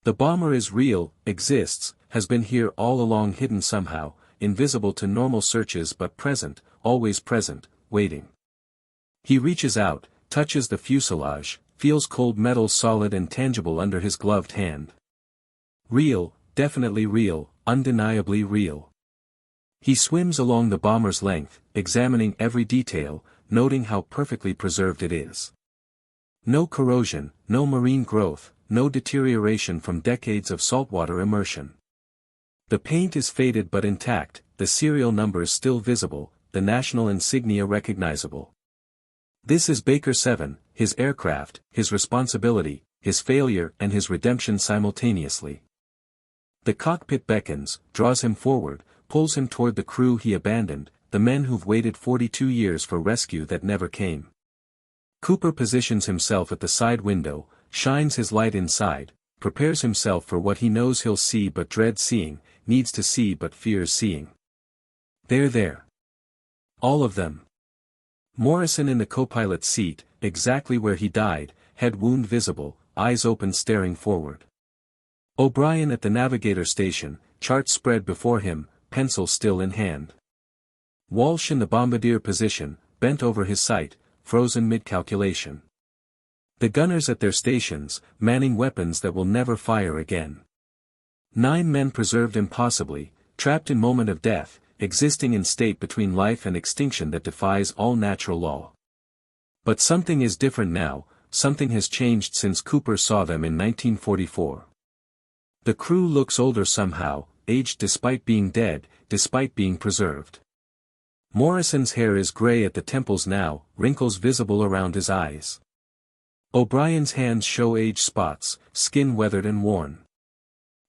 [SPEAKER 1] The bomber is real, exists, has been here all along hidden somehow, invisible to normal searches but present, always present, waiting. He reaches out, touches the fuselage, feels cold metal solid and tangible under his gloved hand. Real, definitely real, undeniably real. He swims along the bomber's length, examining every detail, noting how perfectly preserved it is. No corrosion, no marine growth, no deterioration from decades of saltwater immersion. The paint is faded but intact, the serial numbers still visible, the national insignia recognizable. This is Baker 7, his aircraft, his responsibility, his failure and his redemption simultaneously. The cockpit beckons, draws him forward, pulls him toward the crew he abandoned, the men who've waited 42 years for rescue that never came. Cooper positions himself at the side window, shines his light inside, prepares himself for what he knows he'll see but dreads seeing, needs to see but fears seeing. They're there. All of them. Morrison in the co-pilot's seat, exactly where he died, head wound visible, eyes open staring forward. O'Brien at the navigator station, charts spread before him, pencil still in hand. Walsh in the bombardier position, bent over his sight, frozen mid-calculation. The gunners at their stations, manning weapons that will never fire again. 9 men preserved impossibly, trapped in moment of death, existing in state between life and extinction that defies all natural law. But something is different now, something has changed since Cooper saw them in 1944. The crew looks older somehow, aged despite being dead, despite being preserved. Morrison's hair is gray at the temples now, wrinkles visible around his eyes. O'Brien's hands show age spots, skin weathered and worn.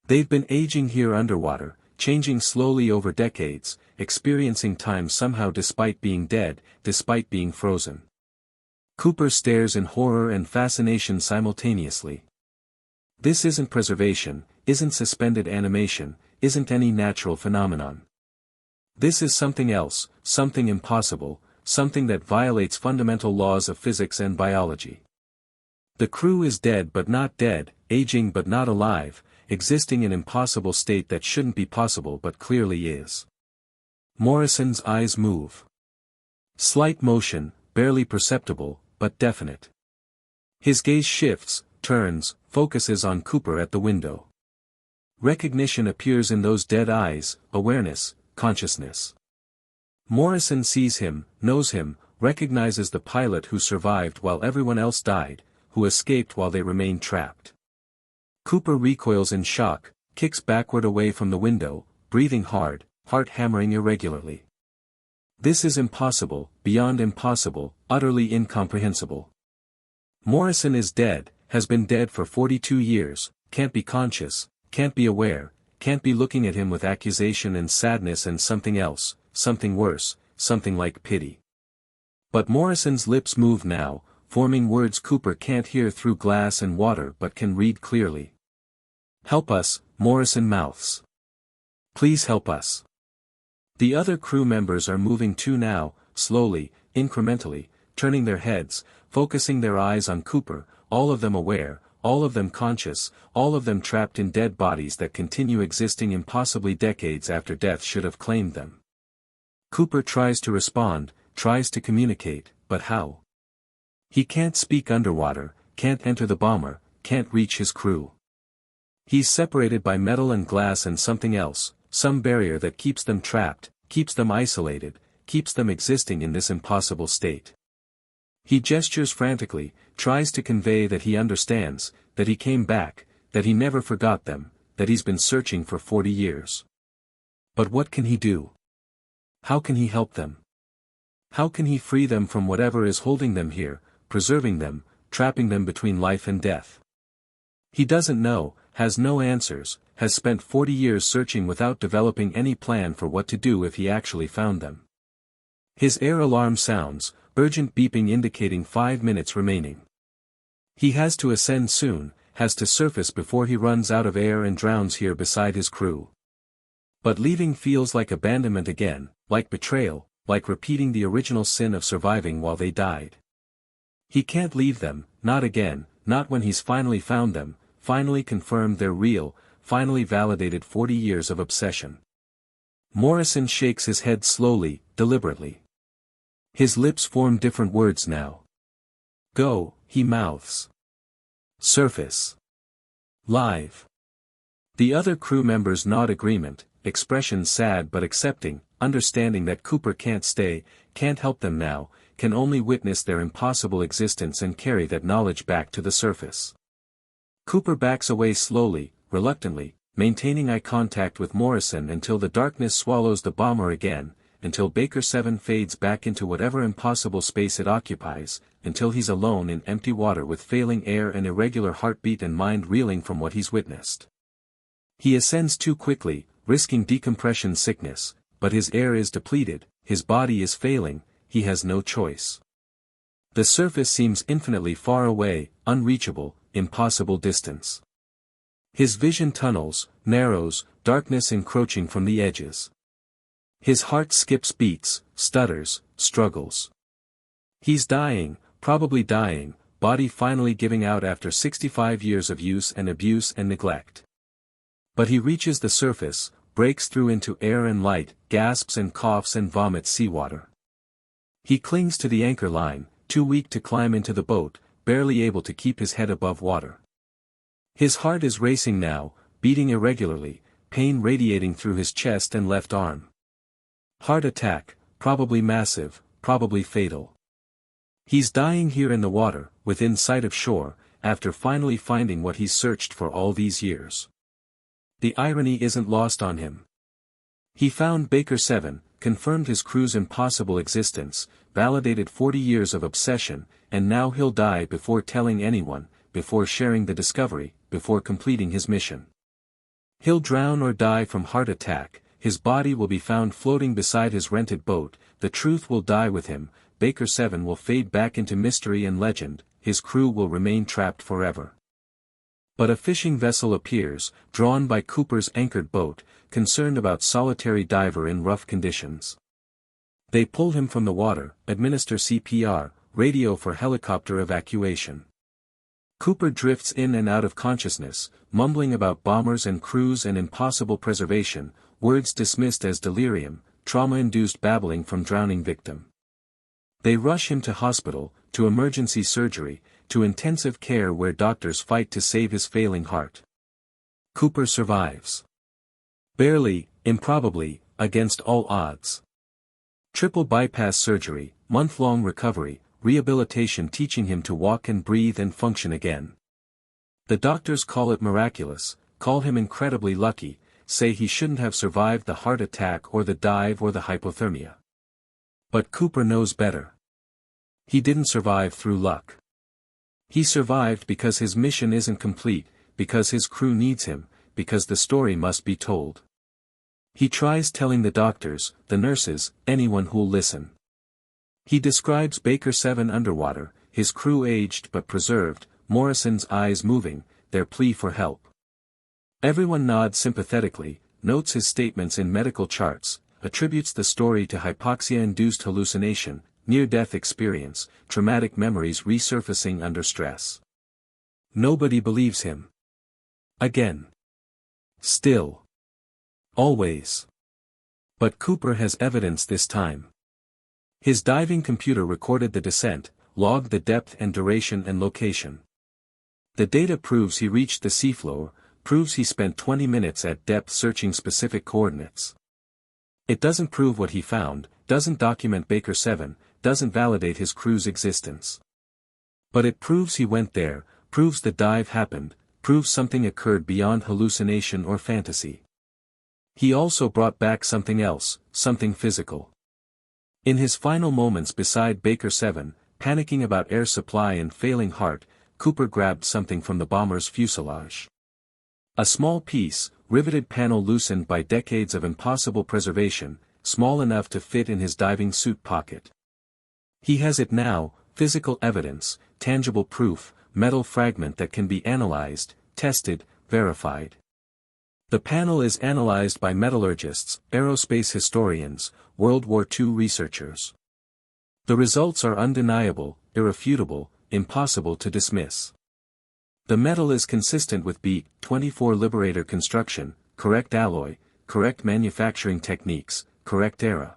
[SPEAKER 1] They've been aging here underwater, changing slowly over decades, experiencing time somehow despite being dead, despite being frozen. Cooper stares in horror and fascination simultaneously. This isn't preservation, isn't suspended animation, isn't any natural phenomenon. This is something else, something impossible, something that violates fundamental laws of physics and biology. The crew is dead but not dead, aging but not alive, existing in impossible state that shouldn't be possible but clearly is. Morrison's eyes move. Slight motion, barely perceptible, but definite. His gaze shifts, turns, focuses on Cooper at the window. Recognition appears in those dead eyes, awareness, consciousness. Morrison sees him, knows him, recognizes the pilot who survived while everyone else died, who escaped while they remained trapped. Cooper recoils in shock, kicks backward away from the window, breathing hard, heart hammering irregularly. This is impossible, beyond impossible, utterly incomprehensible. Morrison is dead, has been dead for 42 years, can't be conscious, can't be aware, can't be looking at him with accusation and sadness and something else, something worse, something like pity. But Morrison's lips move now, forming words Cooper can't hear through glass and water but can read clearly. "Help us," Morrison mouths. "Please help us." The other crew members are moving too now, slowly, incrementally, turning their heads, focusing their eyes on Cooper, all of them aware, all of them conscious, all of them trapped in dead bodies that continue existing impossibly decades after death should have claimed them. Cooper tries to respond, tries to communicate, but how? He can't speak underwater, can't enter the bomber, can't reach his crew. He's separated by metal and glass and something else, some barrier that keeps them trapped, keeps them isolated, keeps them existing in this impossible state. He gestures frantically, tries to convey that he understands, that he came back, that he never forgot them, that he's been searching for 40 years. But what can he do? How can he help them? How can he free them from whatever is holding them here, preserving them, trapping them between life and death? He doesn't know, has no answers, has spent 40 years searching without developing any plan for what to do if he actually found them. His air alarm sounds, urgent beeping indicating 5 minutes remaining. He has to ascend soon, has to surface before he runs out of air and drowns here beside his crew. But leaving feels like abandonment again, like betrayal, like repeating the original sin of surviving while they died. He can't leave them, not again, not when he's finally found them, finally confirmed they're real, finally validated 40 years of obsession. Morrison shakes his head slowly, deliberately. His lips form different words now. "Go," he mouths. "Surface. Live." The other crew members nod agreement, expressions sad but accepting, understanding that Cooper can't stay, can't help them now, can only witness their impossible existence and carry that knowledge back to the surface. Cooper backs away slowly, reluctantly, maintaining eye contact with Morrison until the darkness swallows the bomber again, until Baker 7 fades back into whatever impossible space it occupies, until he's alone in empty water with failing air and irregular heartbeat and mind reeling from what he's witnessed. He ascends too quickly, risking decompression sickness, but his air is depleted, his body is failing, he has no choice. The surface seems infinitely far away, unreachable, impossible distance. His vision tunnels, narrows, darkness encroaching from the edges. His heart skips beats, stutters, struggles. He's dying, probably dying, body finally giving out after 65 years of use and abuse and neglect. But he reaches the surface, breaks through into air and light, gasps and coughs and vomits seawater. He clings to the anchor line, too weak to climb into the boat, barely able to keep his head above water. His heart is racing now, beating irregularly, pain radiating through his chest and left arm. Heart attack, probably massive, probably fatal. He's dying here in the water, within sight of shore, after finally finding what he's searched for all these years. The irony isn't lost on him. He found Baker 7, confirmed his crew's impossible existence, validated 40 years of obsession, and now he'll die before telling anyone, before sharing the discovery, before completing his mission. He'll drown or die from heart attack, his body will be found floating beside his rented boat, the truth will die with him, Baker 7 will fade back into mystery and legend, his crew will remain trapped forever. But a fishing vessel appears, drawn by Cooper's anchored boat, concerned about solitary diver in rough conditions. They pull him from the water, administer CPR, radio for helicopter evacuation. Cooper drifts in and out of consciousness, mumbling about bombers and crews and impossible preservation, words dismissed as delirium, trauma-induced babbling from drowning victim. They rush him to hospital, to emergency surgery, to intensive care where doctors fight to save his failing heart. Cooper survives. Barely, improbably, against all odds. Triple bypass surgery, month-long recovery, rehabilitation teaching him to walk and breathe and function again. The doctors call it miraculous, call him incredibly lucky, say he shouldn't have survived the heart attack or the dive or the hypothermia. But Cooper knows better. He didn't survive through luck. He survived because his mission isn't complete, because his crew needs him, because the story must be told. He tries telling the doctors, the nurses, anyone who'll listen. He describes Baker 7 underwater, his crew aged but preserved, Morrison's eyes moving, their plea for help. Everyone nods sympathetically, notes his statements in medical charts, attributes the story to hypoxia-induced hallucination, near-death experience, traumatic memories resurfacing under stress. Nobody believes him. Again. Still. Always. But Cooper has evidence this time. His diving computer recorded the descent, logged the depth and duration and location. The data proves he reached the seafloor, proves he spent 20 minutes at depth searching specific coordinates. It doesn't prove what he found, doesn't document Baker 7, doesn't validate his crew's existence. But it proves he went there, proves the dive happened, proves something occurred beyond hallucination or fantasy. He also brought back something else, something physical. In his final moments beside Baker 7, panicking about air supply and failing heart, Cooper grabbed something from the bomber's fuselage. A small piece, riveted panel loosened by decades of impossible preservation, small enough to fit in his diving suit pocket. He has it now, physical evidence, tangible proof, metal fragment that can be analyzed, tested, verified. The panel is analyzed by metallurgists, aerospace historians, World War II researchers. The results are undeniable, irrefutable, impossible to dismiss. The metal is consistent with B-24 Liberator construction, correct alloy, correct manufacturing techniques, correct era.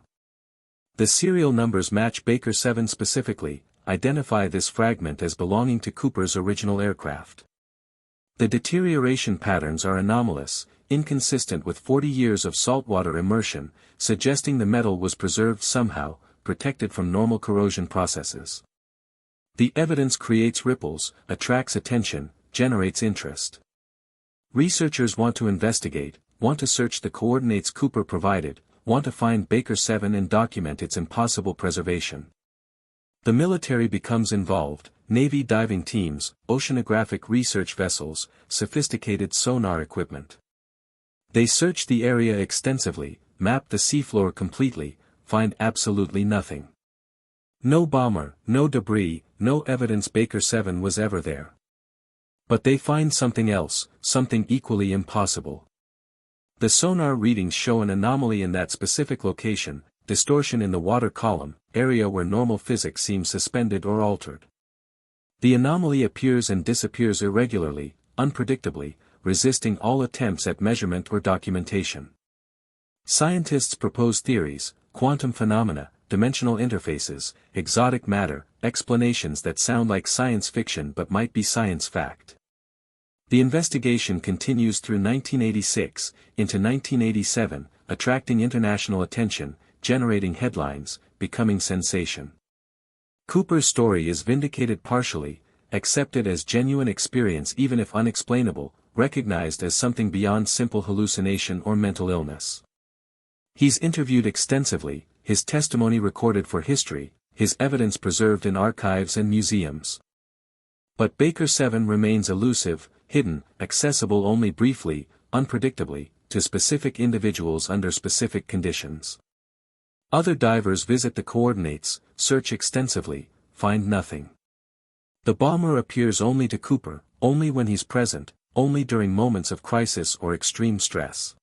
[SPEAKER 1] The serial numbers match Baker 7 specifically, identify this fragment as belonging to Cooper's original aircraft. The deterioration patterns are anomalous, inconsistent with 40 years of saltwater immersion, suggesting the metal was preserved somehow, protected from normal corrosion processes. The evidence creates ripples, attracts attention, generates interest. Researchers want to investigate, want to search the coordinates Cooper provided, want to find Baker 7 and document its impossible preservation. The military becomes involved, Navy diving teams, oceanographic research vessels, sophisticated sonar equipment. They search the area extensively, map the seafloor completely, find absolutely nothing. No bomber, no debris, no evidence Baker 7 was ever there. But they find something else, something equally impossible. The sonar readings show an anomaly in that specific location, distortion in the water column, area where normal physics seems suspended or altered. The anomaly appears and disappears irregularly, unpredictably, resisting all attempts at measurement or documentation. Scientists propose theories, quantum phenomena, dimensional interfaces, exotic matter, explanations that sound like science fiction but might be science fact. The investigation continues through 1986, into 1987, attracting international attention, generating headlines, becoming sensation. Cooper's story is vindicated partially, accepted as genuine experience even if unexplainable, recognized as something beyond simple hallucination or mental illness. He's interviewed extensively, his testimony recorded for history, his evidence preserved in archives and museums. But Baker 7 remains elusive, hidden, accessible only briefly, unpredictably, to specific individuals under specific conditions. Other divers visit the coordinates, search extensively, find nothing. The bomber appears only to Cooper, only when he's present, only during moments of crisis or extreme stress.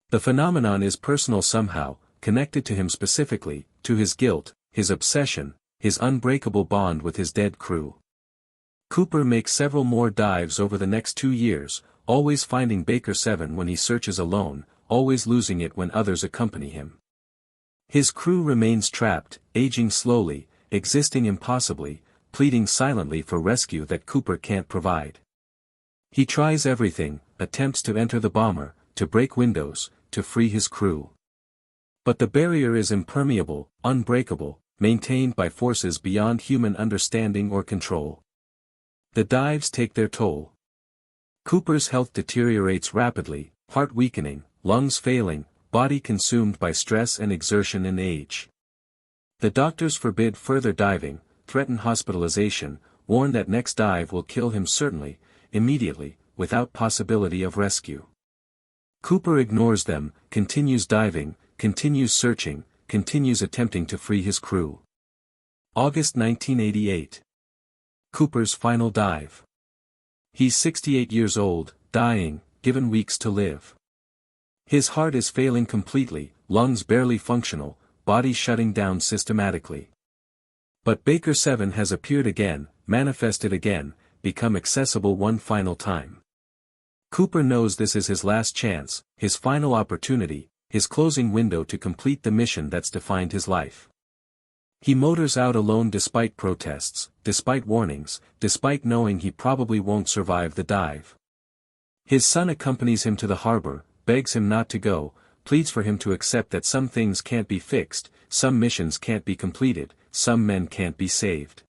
[SPEAKER 1] The phenomenon is personal somehow, connected to him specifically, to his guilt, his obsession, his unbreakable bond with his dead crew. Cooper makes several more dives over the next 2 years, always finding Baker 7 when he searches alone, always losing it when others accompany him. His crew remains trapped, aging slowly, existing impossibly, pleading silently for rescue that Cooper can't provide. He tries everything, attempts to enter the bomber, to break windows, to free his crew. But the barrier is impermeable, unbreakable, maintained by forces beyond human understanding or control. The dives take their toll. Cooper's health deteriorates rapidly, heart weakening, lungs failing, body consumed by stress and exertion and age. The doctors forbid further diving, threaten hospitalization, warn that next dive will kill him certainly, immediately, without possibility of rescue. Cooper ignores them, continues diving, continues searching, continues attempting to free his crew. August 1988. Cooper's final dive. He's 68 years old, dying, given weeks to live. His heart is failing completely, lungs barely functional, body shutting down systematically. But Baker 7 has appeared again, manifested again, become accessible one final time. Cooper knows this is his last chance, his final opportunity, his closing window to complete the mission that's defined his life. He motors out alone despite protests, despite warnings, despite knowing he probably won't survive the dive. His son accompanies him to the harbor, begs him not to go, pleads for him to accept that some things can't be fixed, some missions can't be completed, some men can't be saved.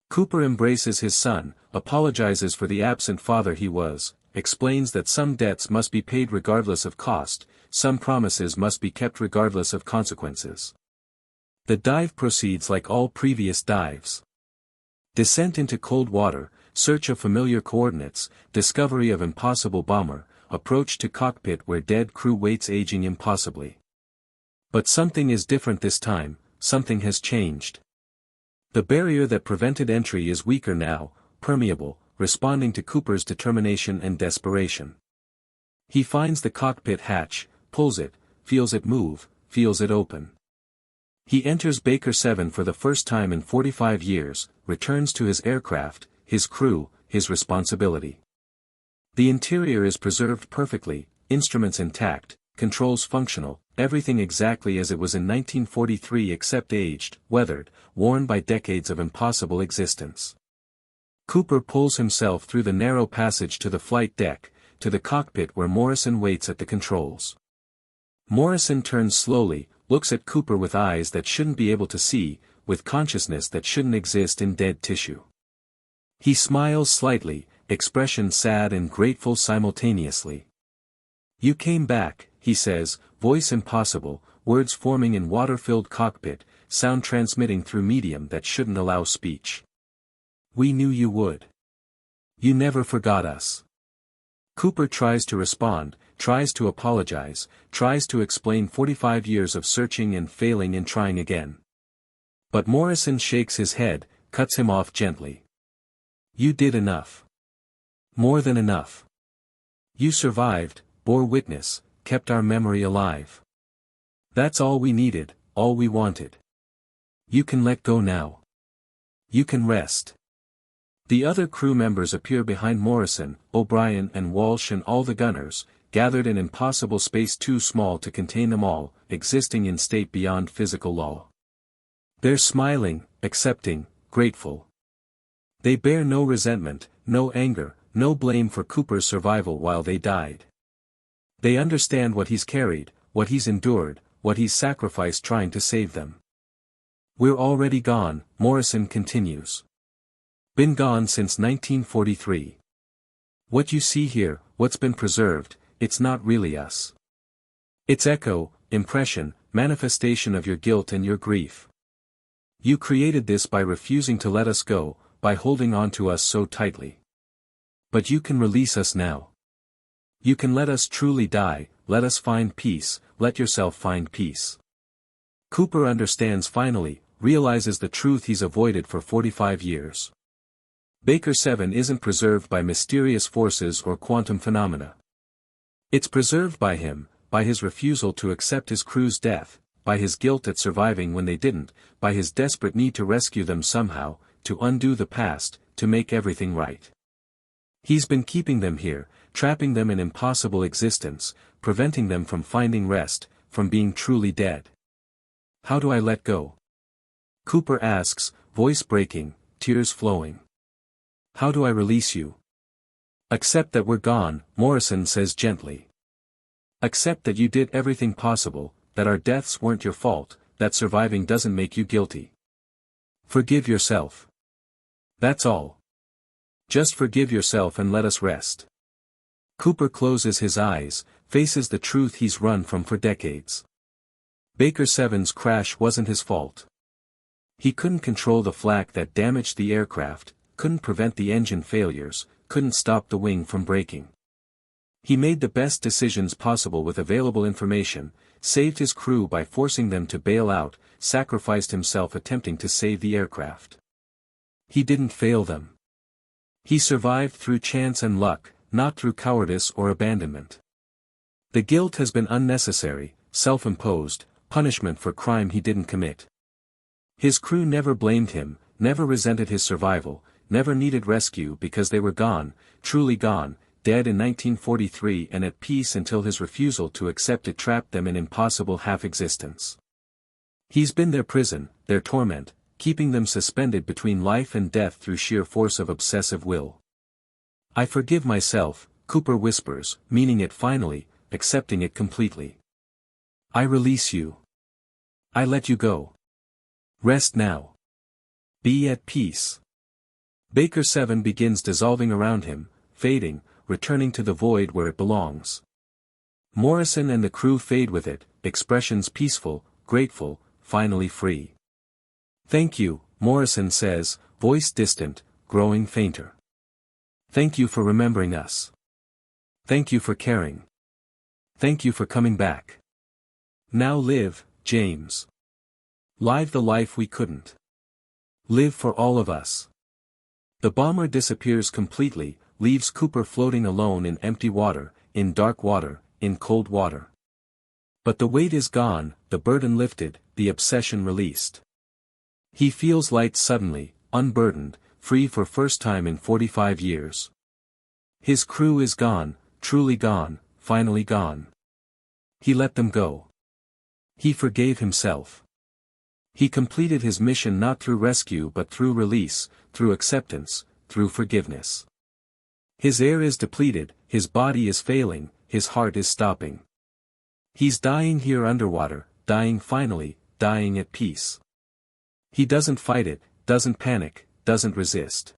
[SPEAKER 1] Cooper embraces his son, apologizes for the absent father he was, explains that some debts must be paid regardless of cost, some promises must be kept regardless of consequences. The dive proceeds like all previous dives. Descent into cold water, search of familiar coordinates, discovery of impossible bomber, approach to cockpit where dead crew waits aging impossibly. But something is different this time, something has changed. The barrier that prevented entry is weaker now, permeable, responding to Cooper's determination and desperation. He finds the cockpit hatch, pulls it, feels it move, feels it open. He enters Baker 7 for the first time in 45 years, returns to his aircraft, his crew, his responsibility. The interior is preserved perfectly, instruments intact, controls functional, everything exactly as it was in 1943 except aged, weathered, worn by decades of impossible existence. Cooper pulls himself through the narrow passage to the flight deck, to the cockpit where Morrison waits at the controls. Morrison turns slowly, looks at Cooper with eyes that shouldn't be able to see, with consciousness that shouldn't exist in dead tissue. He smiles slightly, expression sad and grateful simultaneously. "You came back," he says, voice impossible, words forming in water-filled cockpit, sound transmitting through medium that shouldn't allow speech. "We knew you would. You never forgot us." Cooper tries to respond, tries to apologize, tries to explain 45 years of searching and failing and trying again. But Morrison shakes his head, cuts him off gently. "You did enough. More than enough. You survived, bore witness, kept our memory alive. That's all we needed, all we wanted. You can let go now. You can rest." The other crew members appear behind Morrison, O'Brien and Walsh and all the gunners, gathered in impossible space too small to contain them all, existing in state beyond physical law. They're smiling, accepting, grateful. They bear no resentment, no anger, no blame for Cooper's survival while they died. They understand what he's carried, what he's endured, what he's sacrificed trying to save them. "We're already gone," Morrison continues. "Been gone since 1943. What you see here, what's been preserved, it's not really us. It's echo, impression, manifestation of your guilt and your grief. You created this by refusing to let us go, by holding on to us so tightly. But you can release us now. You can let us truly die, let us find peace, let yourself find peace." Cooper understands finally, realizes the truth he's avoided for 45 years. Baker 7 isn't preserved by mysterious forces or quantum phenomena. It's preserved by him, by his refusal to accept his crew's death, by his guilt at surviving when they didn't, by his desperate need to rescue them somehow, to undo the past, to make everything right. He's been keeping them here, trapping them in impossible existence, preventing them from finding rest, from being truly dead. How do I let go? Cooper asks, voice breaking, tears flowing. How do I release you? Accept that we're gone, Morrison says gently. Accept that you did everything possible, that our deaths weren't your fault, that surviving doesn't make you guilty. Forgive yourself. That's all. Just forgive yourself and let us rest. Cooper closes his eyes, faces the truth he's run from for decades. Baker 7's crash wasn't his fault. He couldn't control the flak that damaged the aircraft, couldn't prevent the engine failures, couldn't stop the wing from breaking. He made the best decisions possible with available information, saved his crew by forcing them to bail out, sacrificed himself attempting to save the aircraft. He didn't fail them. He survived through chance and luck, not through cowardice or abandonment. The guilt has been unnecessary, self-imposed, punishment for crime he didn't commit. His crew never blamed him, never resented his survival, never needed rescue because they were gone, truly gone, dead in 1943 and at peace until his refusal to accept it trapped them in impossible half-existence. He's been their prison, their torment, keeping them suspended between life and death through sheer force of obsessive will. I forgive myself, Cooper whispers, meaning it finally, accepting it completely. I release you. I let you go. Rest now. Be at peace. Baker 7 begins dissolving around him, fading, returning to the void where it belongs. Morrison and the crew fade with it, expressions peaceful, grateful, finally free. Thank you, Morrison says, voice distant, growing fainter. Thank you for remembering us. Thank you for caring. Thank you for coming back. Now live, James. Live the life we couldn't. Live for all of us. The bomber disappears completely, leaves Cooper floating alone in empty water, in dark water, in cold water. But the weight is gone, the burden lifted, the obsession released. He feels light suddenly, unburdened, free for first time in 45 years. His crew is gone, truly gone, finally gone. He let them go. He forgave himself. He completed his mission not through rescue but through release, through acceptance, through forgiveness. His air is depleted, his body is failing, his heart is stopping. He's dying here underwater, dying finally, dying at peace. He doesn't fight it, doesn't panic, doesn't resist.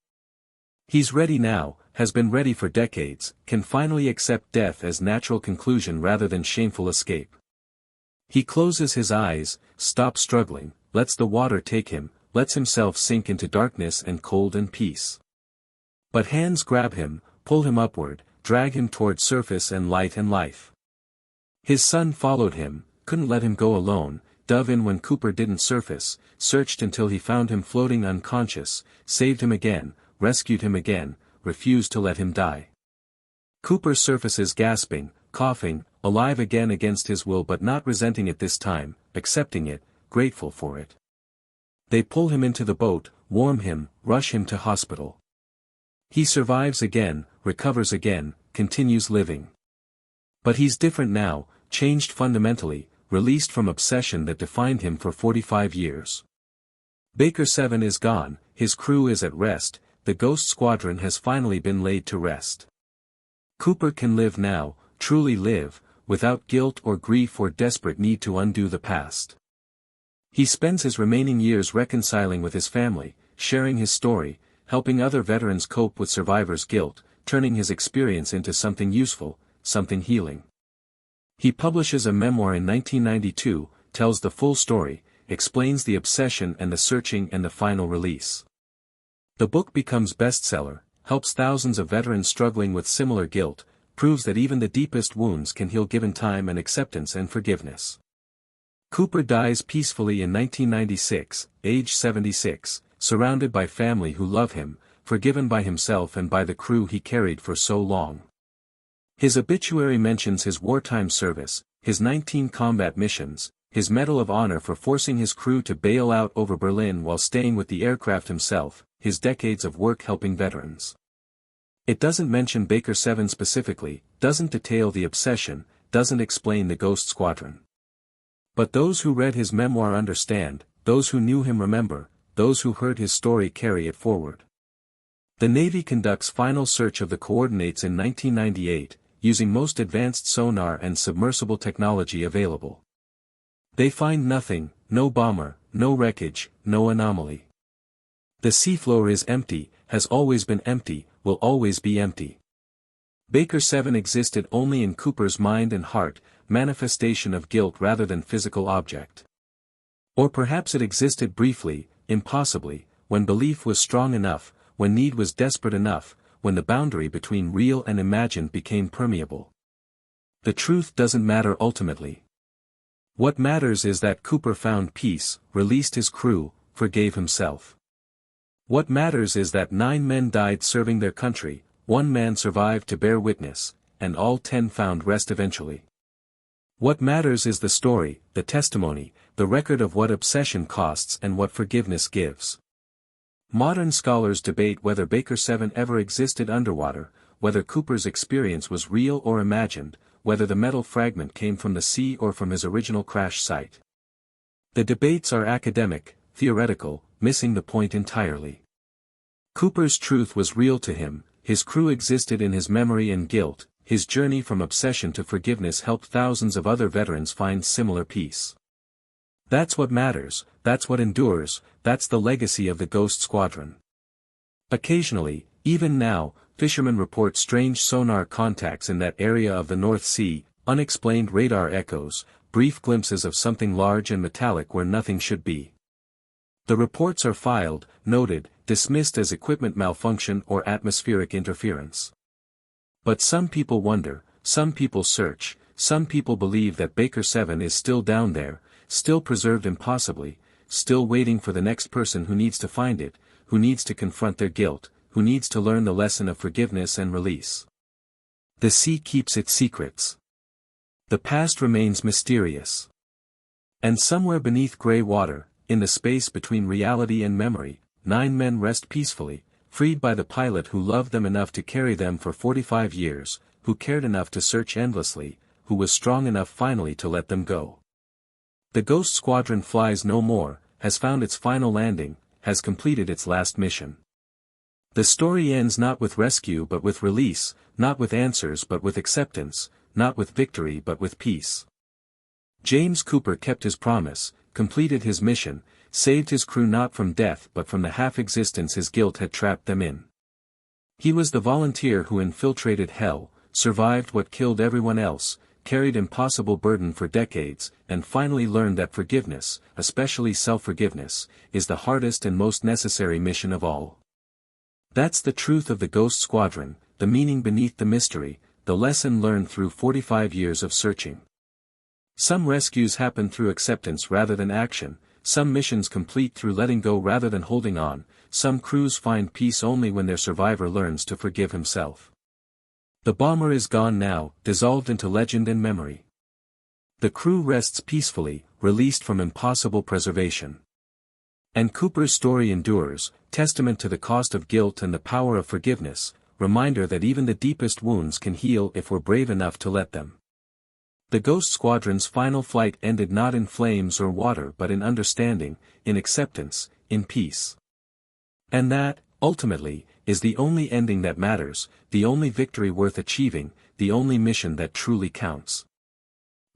[SPEAKER 1] He's ready now, has been ready for decades, can finally accept death as natural conclusion rather than shameful escape. He closes his eyes, stops struggling, lets the water take him, lets himself sink into darkness and cold and peace. But hands grab him, pull him upward, drag him toward surface and light and life. His son followed him, couldn't let him go alone, dove in when Cooper didn't surface, searched until he found him floating unconscious, saved him again, rescued him again, refused to let him die. Cooper surfaces gasping, coughing, alive again against his will but not resenting it this time, accepting it, grateful for it. They pull him into the boat, warm him, rush him to hospital. He survives again, recovers again, continues living. But he's different now, changed fundamentally, released from obsession that defined him for 45 years. Baker 7 is gone, his crew is at rest, the Ghost Squadron has finally been laid to rest. Cooper can live now, truly live, without guilt or grief or desperate need to undo the past. He spends his remaining years reconciling with his family, sharing his story, helping other veterans cope with survivors' guilt, turning his experience into something useful, something healing. He publishes a memoir in 1992, tells the full story, explains the obsession and the searching and the final release. The book becomes bestseller, helps thousands of veterans struggling with similar guilt, proves that even the deepest wounds can heal given time and acceptance and forgiveness. Cooper dies peacefully in 1996, age 76, surrounded by family who love him, forgiven by himself and by the crew he carried for so long. His obituary mentions his wartime service, his 19 combat missions, his Medal of Honor for forcing his crew to bail out over Berlin while staying with the aircraft himself, his decades of work helping veterans. It doesn't mention Baker 7 specifically, doesn't detail the obsession, doesn't explain the Ghost Squadron. But those who read his memoir understand, those who knew him remember, those who heard his story carry it forward. The Navy conducts final search of the coordinates in 1998, using most advanced sonar and submersible technology available. They find nothing, no bomber, no wreckage, no anomaly. The seafloor is empty, has always been empty, will always be empty. Baker 7 existed only in Cooper's mind and heart, manifestation of guilt rather than physical object. Or perhaps it existed briefly, impossibly, when belief was strong enough, when need was desperate enough, when the boundary between real and imagined became permeable. The truth doesn't matter ultimately. What matters is that Cooper found peace, released his crew, forgave himself. What matters is that 9 men died serving their country, 1 man survived to bear witness, and all 10 found rest eventually. What matters is the story, the testimony, the record of what obsession costs and what forgiveness gives. Modern scholars debate whether Baker 7 ever existed underwater, whether Cooper's experience was real or imagined, whether the metal fragment came from the sea or from his original crash site. The debates are academic, theoretical, missing the point entirely. Cooper's truth was real to him, his crew existed in his memory and guilt, his journey from obsession to forgiveness helped thousands of other veterans find similar peace. That's what matters, that's what endures, that's the legacy of the Ghost Squadron. Occasionally, even now, fishermen report strange sonar contacts in that area of the North Sea, unexplained radar echoes, brief glimpses of something large and metallic where nothing should be. The reports are filed, noted, dismissed as equipment malfunction or atmospheric interference. But some people wonder, some people search, some people believe that Baker 7 is still down there, still preserved impossibly, still waiting for the next person who needs to find it, who needs to confront their guilt, who needs to learn the lesson of forgiveness and release. The sea keeps its secrets. The past remains mysterious. And somewhere beneath gray water, in the space between reality and memory, 9 men rest peacefully, freed by the pilot who loved them enough to carry them for 45 years, who cared enough to search endlessly, who was strong enough finally to let them go. The Ghost Squadron flies no more, has found its final landing, has completed its last mission. The story ends not with rescue but with release, not with answers but with acceptance, not with victory but with peace. James Cooper kept his promise, completed his mission, saved his crew not from death but from the half-existence his guilt had trapped them in. He was the volunteer who infiltrated hell, survived what killed everyone else, carried impossible burden for decades, and finally learned that forgiveness, especially self-forgiveness, is the hardest and most necessary mission of all. That's the truth of the Ghost Squadron, the meaning beneath the mystery, the lesson learned through 45 years of searching. Some rescues happen through acceptance rather than action, some missions complete through letting go rather than holding on, some crews find peace only when their survivor learns to forgive himself. The bomber is gone now, dissolved into legend and memory. The crew rests peacefully, released from impossible preservation. And Cooper's story endures, testament to the cost of guilt and the power of forgiveness, reminder that even the deepest wounds can heal if we're brave enough to let them. The Ghost Squadron's final flight ended not in flames or water but in understanding, in acceptance, in peace. And that, ultimately, is the only ending that matters, the only victory worth achieving, the only mission that truly counts.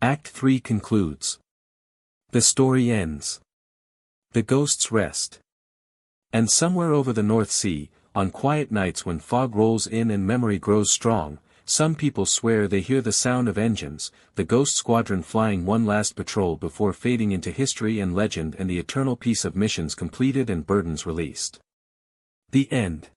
[SPEAKER 1] Act 3 concludes. The story ends. The ghosts rest. And somewhere over the North Sea, on quiet nights when fog rolls in and memory grows strong, some people swear they hear the sound of engines, the Ghost Squadron flying one last patrol before fading into history and legend and the eternal peace of missions completed and burdens released. The end.